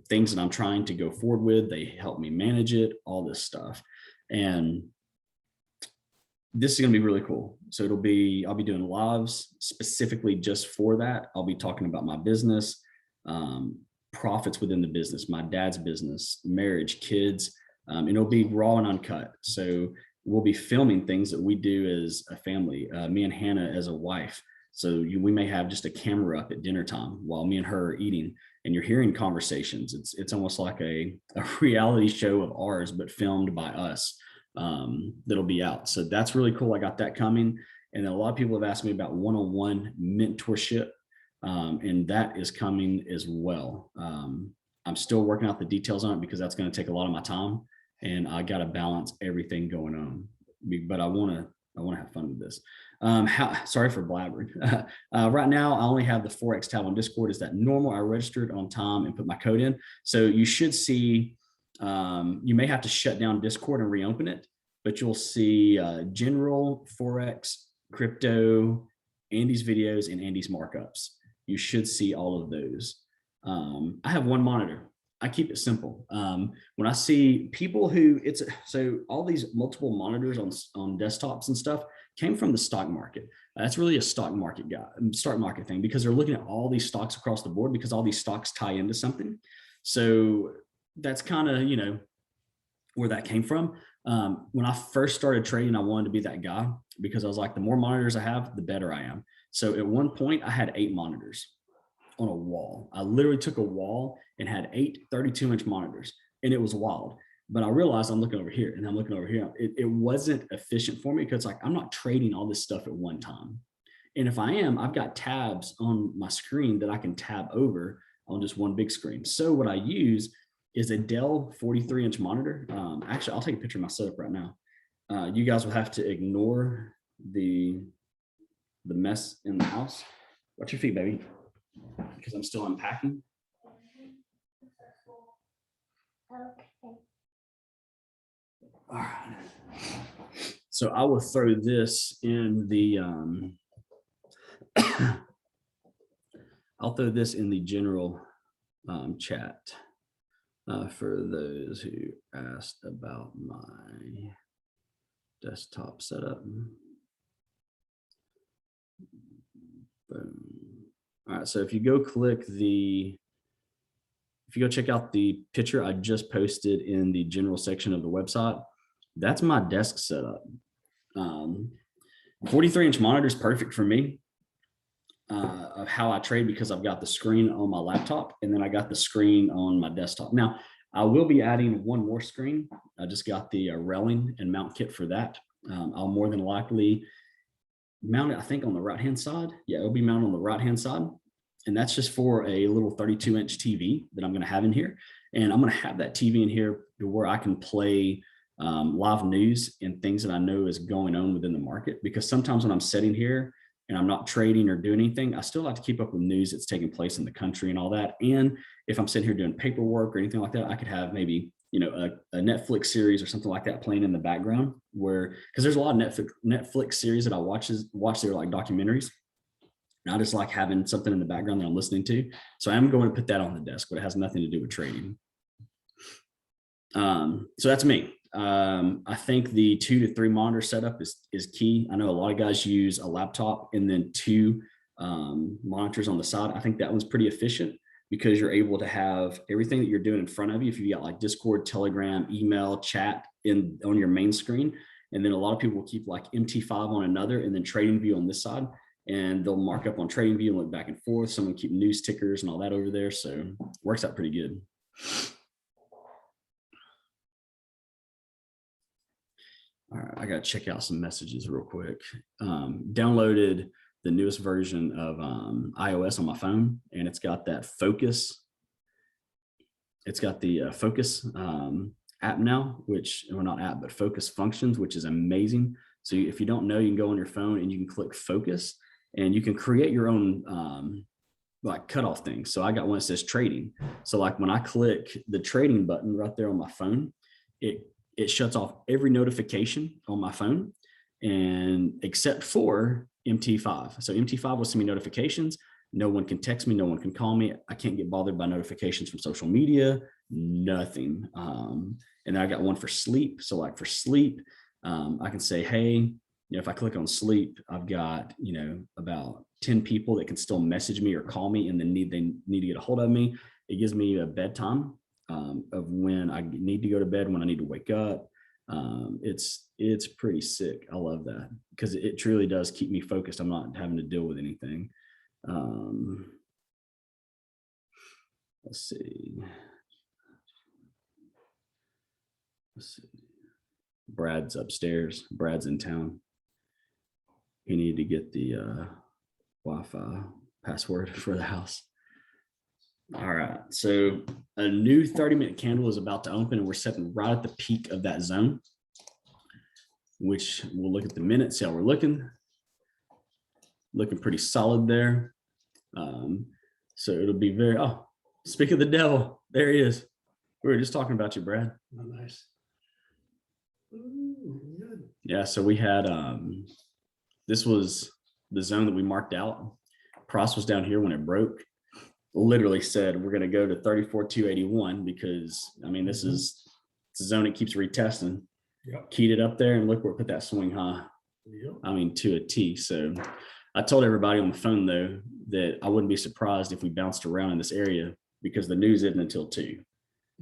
things that I'm trying to go forward with. They help me manage it, all this stuff. And this is going to be really cool. So I'll be doing lives specifically just for that. I'll be talking about my business, profits within the business, my dad's business, marriage, kids, and it'll be raw and uncut. So we'll be filming things that we do as a family, me and Hannah as a wife. So we may have just a camera up at dinner time while me and her are eating, and you're hearing conversations. It's almost like a reality show of ours, but filmed by us. That'll be out. So that's really cool. I got that coming. And then a lot of people have asked me about one-on-one mentorship, and that is coming as well. I'm still working out the details on it because that's going to take a lot of my time, and I got to balance everything going on. But I want to have fun with this. Sorry for blabbering. Right now, I only have the Forex tab on Discord. Is that normal? I registered on time and put my code in. So you should see, you may have to shut down Discord and reopen it, but you'll see general, Forex, crypto, Andy's videos, and Andy's markups. You should see all of those. I have one monitor. I keep it simple. When I see people so all these multiple monitors on desktops and stuff came from the stock market. That's really a stock market thing, because they're looking at all these stocks across the board because all these stocks tie into something. So that's kind of, where that came from. When I first started trading, I wanted to be that guy because I was like, the more monitors I have, the better I am. So at one point I had 8 monitors on a wall. I literally took a wall and had 8 32-inch monitors, and it was wild. But I realized I'm looking over here and I'm looking over here. It wasn't efficient for me because like I'm not trading all this stuff at one time. And if I am, I've got tabs on my screen that I can tab over on just one big screen. So what I use is a Dell 43-inch monitor. Actually, I'll take a picture of my setup right now. You guys will have to ignore the mess in the house. Watch your feet, baby, because I'm still unpacking. Okay. All right. So I will throw this in the I'll throw this in the general chat for those who asked about my desktop setup. Boom. All right, so if you go check out the picture I just posted in the general section of the website, that's my desk setup. 43-inch monitor is perfect for me of how I trade because I've got the screen on my laptop and then I got the screen on my desktop. Now, I will be adding one more screen. I just got the railing and mount kit for that. I'll more than likely mount it, I think, on the right-hand side. Yeah, it'll be mounted on the right-hand side. And that's just for a little 32-inch TV that I'm going to have in here. And I'm going to have that TV in here to where I can play live news and things that I know is going on within the market. Because sometimes when I'm sitting here and I'm not trading or doing anything, I still like to keep up with news that's taking place in the country and all that. And if I'm sitting here doing paperwork or anything like that, I could have maybe, you know, a Netflix series or something like that playing in the background where, because there's a lot of Netflix series that I watch that are like documentaries. And I just like having something in the background that I'm listening to. So I'm going to put that on the desk, but it has nothing to do with trading. So that's me. I think the 2 to 3 monitor setup is key. I know a lot of guys use a laptop and then 2 monitors on the side. I think that one's pretty efficient because you're able to have everything that you're doing in front of you. If you got like Discord, Telegram, email, chat on your main screen, and then a lot of people will keep like MT5 on another and then TradingView on this side, and they'll mark up on TradingView and look back and forth. Someone keep news tickers and all that over there. So works out pretty good. All right, I got to check out some messages real quick. Downloaded the newest version of iOS on my phone, and it's got that Focus. It's got the Focus app now, which, well, not app, but Focus functions, which is amazing. So if you don't know, you can go on your phone and you can click Focus, and you can create your own like cutoff things. So I got one that says trading. So like when I click the trading button right there on my phone, it shuts off every notification on my phone, and except for MT5. So MT5 will send me notifications. No one can text me. No one can call me. I can't get bothered by notifications from social media, nothing. And then I got one for sleep. So like for sleep, I can say, hey, you know, if I click on sleep, I've got, you know, about 10 people that can still message me or call me and then they need to get a hold of me. It gives me a bedtime of when I need to go to bed, when I need to wake up. It's pretty sick. I love that because it truly does keep me focused. I'm not having to deal with anything. Let's see. Brad's upstairs. Brad's in town. He needed to get the Wi-Fi password for the house. All right, so a new 30-minute candle is about to open, and we're sitting right at the peak of that zone, which we'll look at the minutes, see how we're looking. Looking pretty solid there. So it'll be very, oh, speak of the devil, there he is. We were just talking about you, Brad. Oh, nice. Ooh, good. Yeah, so we had, this was the zone that we marked out. Price was down here when it broke. Literally said we're going to go to 34,281 because I mean this is it's a zone it keeps retesting. Yep. Keyed it up there and look where it put that swing high. Yep. I mean to a T. So I told everybody on the phone though that I wouldn't be surprised if we bounced around in this area because the news isn't until 2.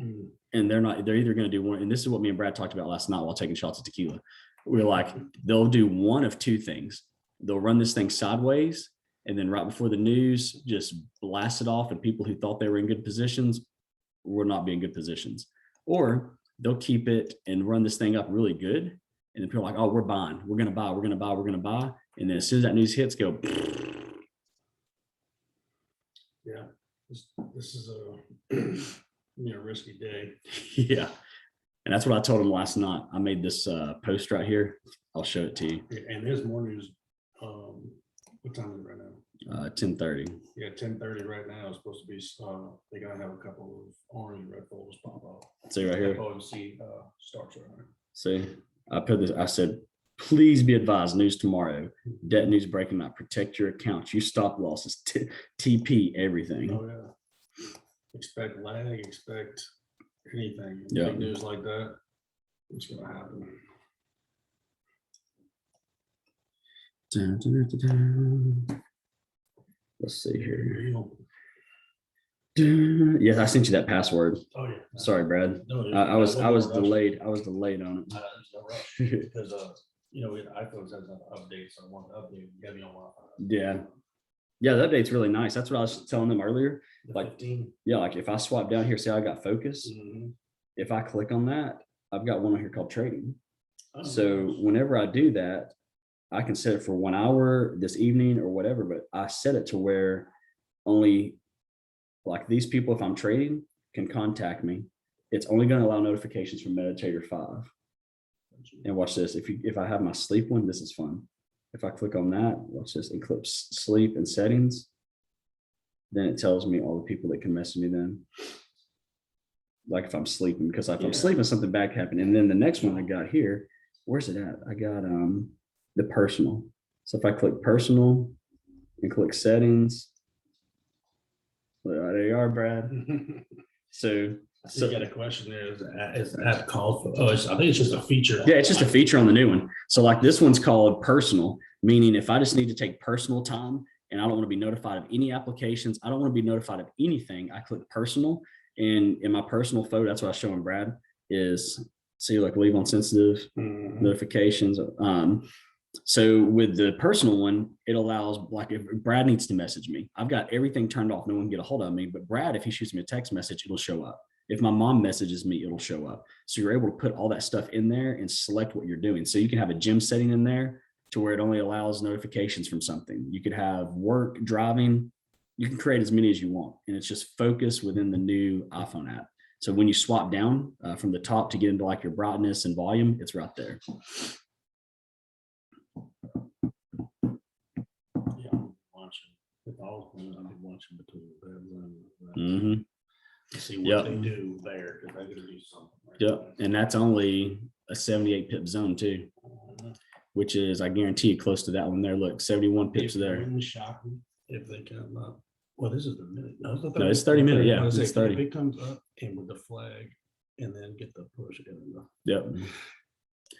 and they're either going to do one. And this is what me and Brad talked about last night while taking shots of tequila. We're like, they'll do one of two things. They'll run this thing sideways, and then right before the news, just blast it off. And people who thought they were in good positions will not be in good positions. Or they'll keep it and run this thing up really good. And then people are like, oh, we're buying. We're going to buy. We're going to buy. We're going to buy. And then as soon as that news hits, go. Yeah, this is a risky day. Yeah. And that's what I told him last night. I made this post right here. I'll show it to you. And there's more news. What time is it right now? 10:30. Yeah, 10:30 right now. It's supposed to be. They're gonna have a couple of orange red folders pop up. See right here. FOMC starts right now. See, I put this. I said, please be advised. News tomorrow. Debt news breaking tonight. Protect your accounts. You stop losses. TP everything. Oh yeah. Expect lag. Expect anything. Yeah. Big news like that. It's gonna happen. Dun, dun, dun, dun, dun. Let's see here. Dun. Yeah, I sent you that password. Oh yeah. Sorry, Brad. No, I was no rush. delayed. I was delayed on it. There's no rush because iPhones has an update, so I want to update. You gotta be on Wi-Fi. Yeah. Yeah, the update's really nice. That's what I was telling them earlier. The Like, 15. Yeah, like if I swipe down here, say I got focus. Mhm. If I click on that, I've got one on here called trading. Oh, So nice. whenever I do that, I can set it for 1 hour this evening or whatever, but I set it to where only like these people, if I'm trading, can contact me. It's only going to allow notifications from Meditator 5. And watch this. If I have my sleep one, this is fun. If I click on that, watch this, Eclipse sleep and settings, then it tells me all the people that can message me then. Like if I'm sleeping, because if I'm sleeping, something bad can happen. And then the next one I got here, where's it at? I got the personal. So if I click personal and click settings, there you are, Brad. So You got a question there. Is the app called for? I think it's just a feature. yeah, it's just a feature on the new one. So like this one's called personal, meaning if I just need to take personal time and I don't want to be notified of any applications, I don't want to be notified of anything, I click personal. And in my personal photo, that's what I was showing Brad is, see, like leave on sensitive Mhm. notifications. So with the personal one, it allows, like if Brad needs to message me, I've got everything turned off. No one can get a hold of me, but Brad, if he shoots me a text message, it'll show up. If my mom messages me, it'll show up. So you're able to put all that stuff in there and select what you're doing. So you can have a gym setting in there to where it only allows notifications from something. You could have work, driving. You can create as many as you want. And it's just focused within the new iPhone app. So when you swap down from the top to get into like your brightness and volume, it's right there. Yeah, I'm watching. With all of them, I've been watching between the beds and Mhm. see what Yep. they do there because they're gonna do something. Right Yep. And that's only a 78 pip zone too, there. which is, I guarantee you, close to that one there. Look, 71 pips It there. wouldn't shock me if they come up. Well, this is the minute. No, it's 30 minute, yeah, I was it's saying, 30. If it comes up and with the flag and then get the push. Yep.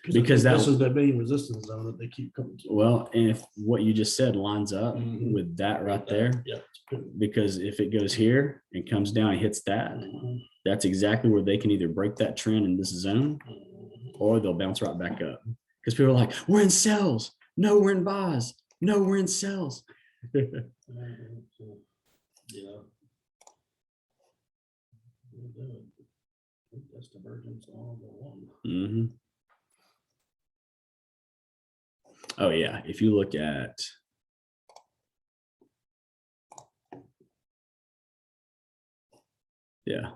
Because Because this that- is the main resistance zone that they keep coming to. Well, and if what you just said lines up Mhm. with that right there, Yeah. it's good. because if it goes here and comes down and hits that, Mhm. that's exactly where they can either break that trend in this zone Mhm. or they'll bounce right back up. Because people are like, we're in sells. No, we're in buys. No, we're in sells. Yeah. That's divergence on the one. hmm Oh yeah, if you look at yeah.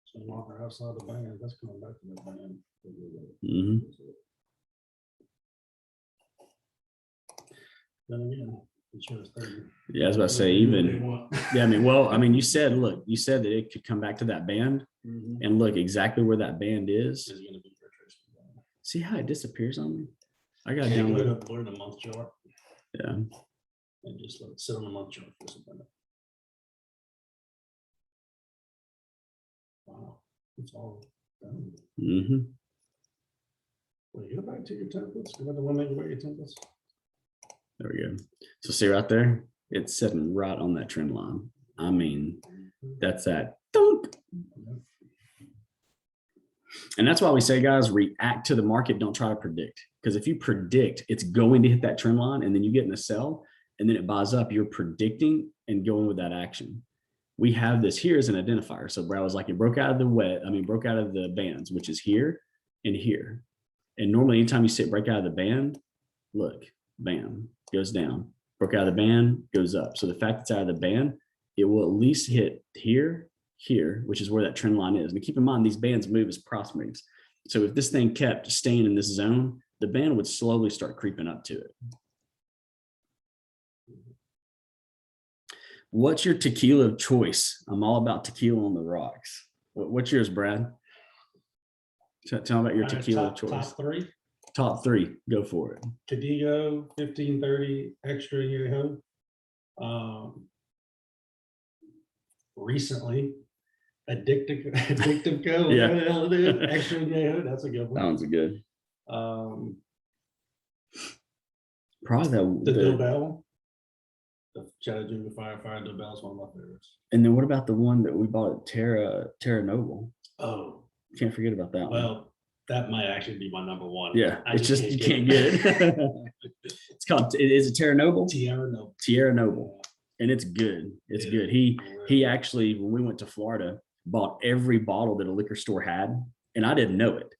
So marker outside the band, that's coming back to the band. hmm Then again, it's just 30. Yeah, I was about to say even yeah, I mean, you said that it could come back to that band and look exactly where that band is. Is gonna be retraced. See how it disappears on me? I gotta Yeah, download. learn a month chart Yeah. and just let it sit on a month chart for some minute. Wow, it's all done. hmm Well, you go back to your templates. Go back to one that you wear your templates. There we go. So see right there, it's sitting right on that trend line. I mean, That's that. Thump. And that's why we say, guys, react to the market. Don't try to predict. Because if you predict it's going to hit that trend line and then you get in a sell and then it buys up, you're predicting and going with that action. We have this here as an identifier. So Brad was like, it broke out of broke out of the bands, which is here and here. And normally anytime you see it break out of the band, look, bam, goes down. Broke out of the band, goes up. So the fact it's out of the band, it will at least hit here, which is where that trend line is. And keep in mind, these bands move as price moves. So if this thing kept staying in this zone, the band would slowly start creeping up to it. What's your tequila of choice? I'm all about tequila on the rocks. What's yours, Brad? Tell me about your tequila of choice. Top three. Top three. Go for it. Cadigo 1530 extra añejo. Recently, addictive go. Yeah. What the hell it is? Extra añejo. That's a good one. That one's a good. Probably The the Dobell. The Chattanooga Firefighter Dobell is one of my favorites. and then what about the one that we bought at Terra Noble? Oh, Can't forget about that one. well, that might actually be my number one. Yeah, I it's just you can't get it. It's called. Is it Terra Noble? Tierra Noble. Tierra Noble, and it's good. It's good. He actually, when we went to Florida, bought every bottle that a liquor store had, and I didn't know it.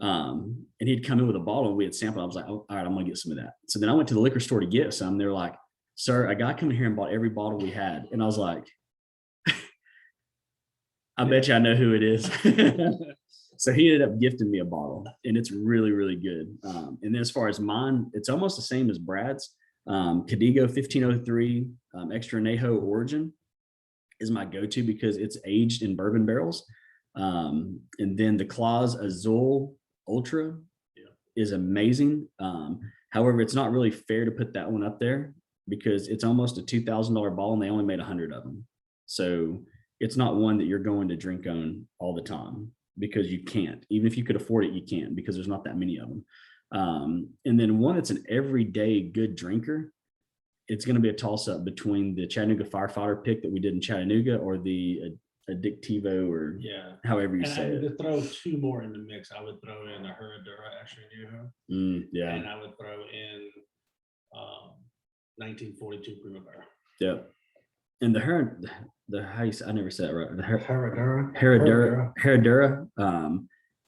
And he'd come in with a bottle, and we had sampled. I was like, oh, all right, I'm gonna get some of that. So then I went to the liquor store to get some. They're like, sir, a guy come in here and bought every bottle we had, and I was like, I bet you I know who it is. So he ended up gifting me a bottle, and it's really, really good. And then as far as mine, it's almost the same as Brad's. Cadigo 1503 Extra Añejo Origin is my go-to because it's aged in bourbon barrels. And then the Claus Azul Ultra is amazing. However, it's not really fair to put that one up there because it's almost a $2,000 bottle and they only made 100 of them. So it's not one that you're going to drink on all the time because you can't. Even if you could afford it, you can't because there's not that many of them. And then one that's an everyday good drinker, it's going to be a toss-up between the Chattanooga Firefighter pick that we did in Chattanooga or the Addictivo or however you And say it. to throw two more in the mix, I would throw in the Herradura Extra Añejo, Yeah. and I would throw in 1942 Primavera. Yep. And I never said it right. The Herradura. Herradura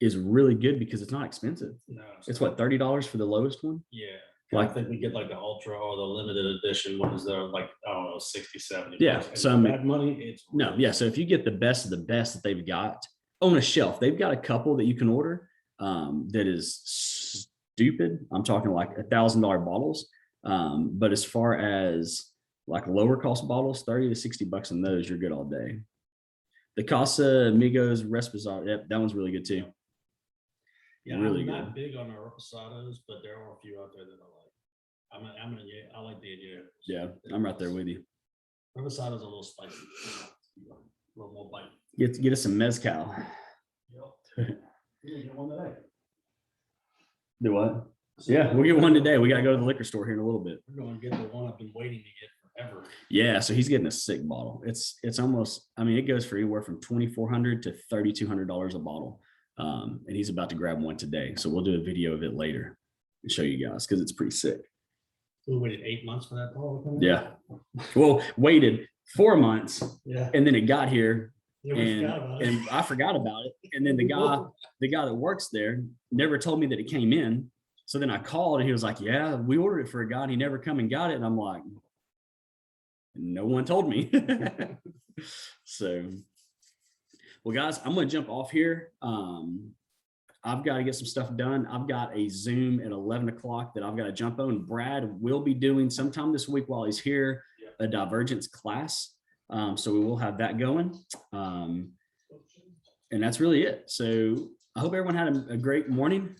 is really good because it's not expensive. No, It's what, $30 for the lowest one? Yeah. Like- I think we get like the ultra or the limited edition ones that are like, I don't know, 60, 70. Yeah, bucks. And so I for mean- that money, it's No, yeah. So if you get the best of the best that they've got on a shelf, they've got a couple that you can order that is stupid. I'm talking like $1,000 bottles. But as far as like lower cost bottles, 30 to 60 bucks on those, you're good all day. The Casa Amigos Reposado, yep, that one's really good too. Yeah, really I'm not good. big on our reposados, but there are a few out there that I like. I like the idea. Yeah, I'm right there with you. Reposado's a little spicy. A little more bite. Get us some mezcal. Yep. You get one today. Do what? Yeah, we'll get one today. We got to go to the liquor store here in a little bit. We're going to get the one I've been waiting to get forever. Yeah, so he's getting a sick bottle. It's almost, I mean, it goes for anywhere from $2,400 to $3,200 a bottle. And he's about to grab one today. So we'll do a video of it later and show you guys because it's pretty sick. We waited 8 months for that bottle to come in? Yeah. Well, waited 4 months Yeah. and then it got here Yeah, we forgot about it. and I forgot about it. And then the guy that works there never told me that it came in. So then I called and he was like, yeah, we ordered it for a guy and he never come and got it. And I'm like, no one told me. So, well, guys, I'm going to jump off here. I've got to get some stuff done. I've got a Zoom at 11 o'clock that I've got to jump on. Brad will be doing sometime this week while he's here, a divergence class. So we will have that going. And that's really it. So I hope everyone had a great morning.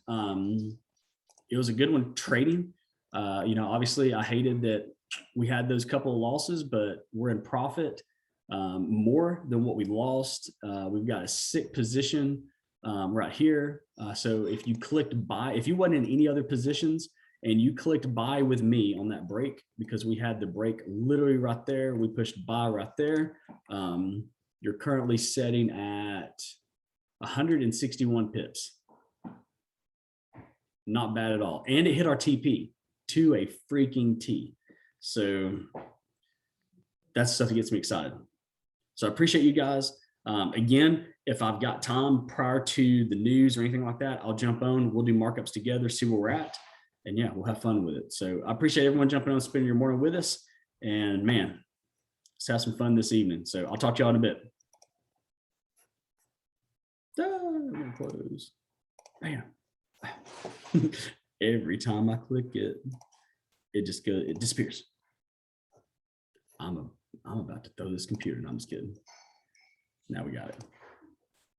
It was a good one trading. Obviously I hated that we had those couple of losses, but we're in profit more than what we lost. We've got a sick position right here. So if you clicked buy, if you wasn't in any other positions and you clicked buy with me on that break, because we had the break literally right there, we pushed buy right there. you're currently setting at 161 pips. Not bad at all. And it hit our TP to a freaking T. So that's stuff that gets me excited. So I appreciate you guys. Again, if I've got time prior to the news or anything like that, I'll jump on. We'll do markups together, see where we're at. And yeah, we'll have fun with it. So I appreciate everyone jumping on, spending your morning with us. And man, let's have some fun this evening. So I'll talk to y'all in a bit. Close. Man. Every time I click it, it just goes, it disappears. I'm about to throw this computer, and I'm just kidding. Now we got it.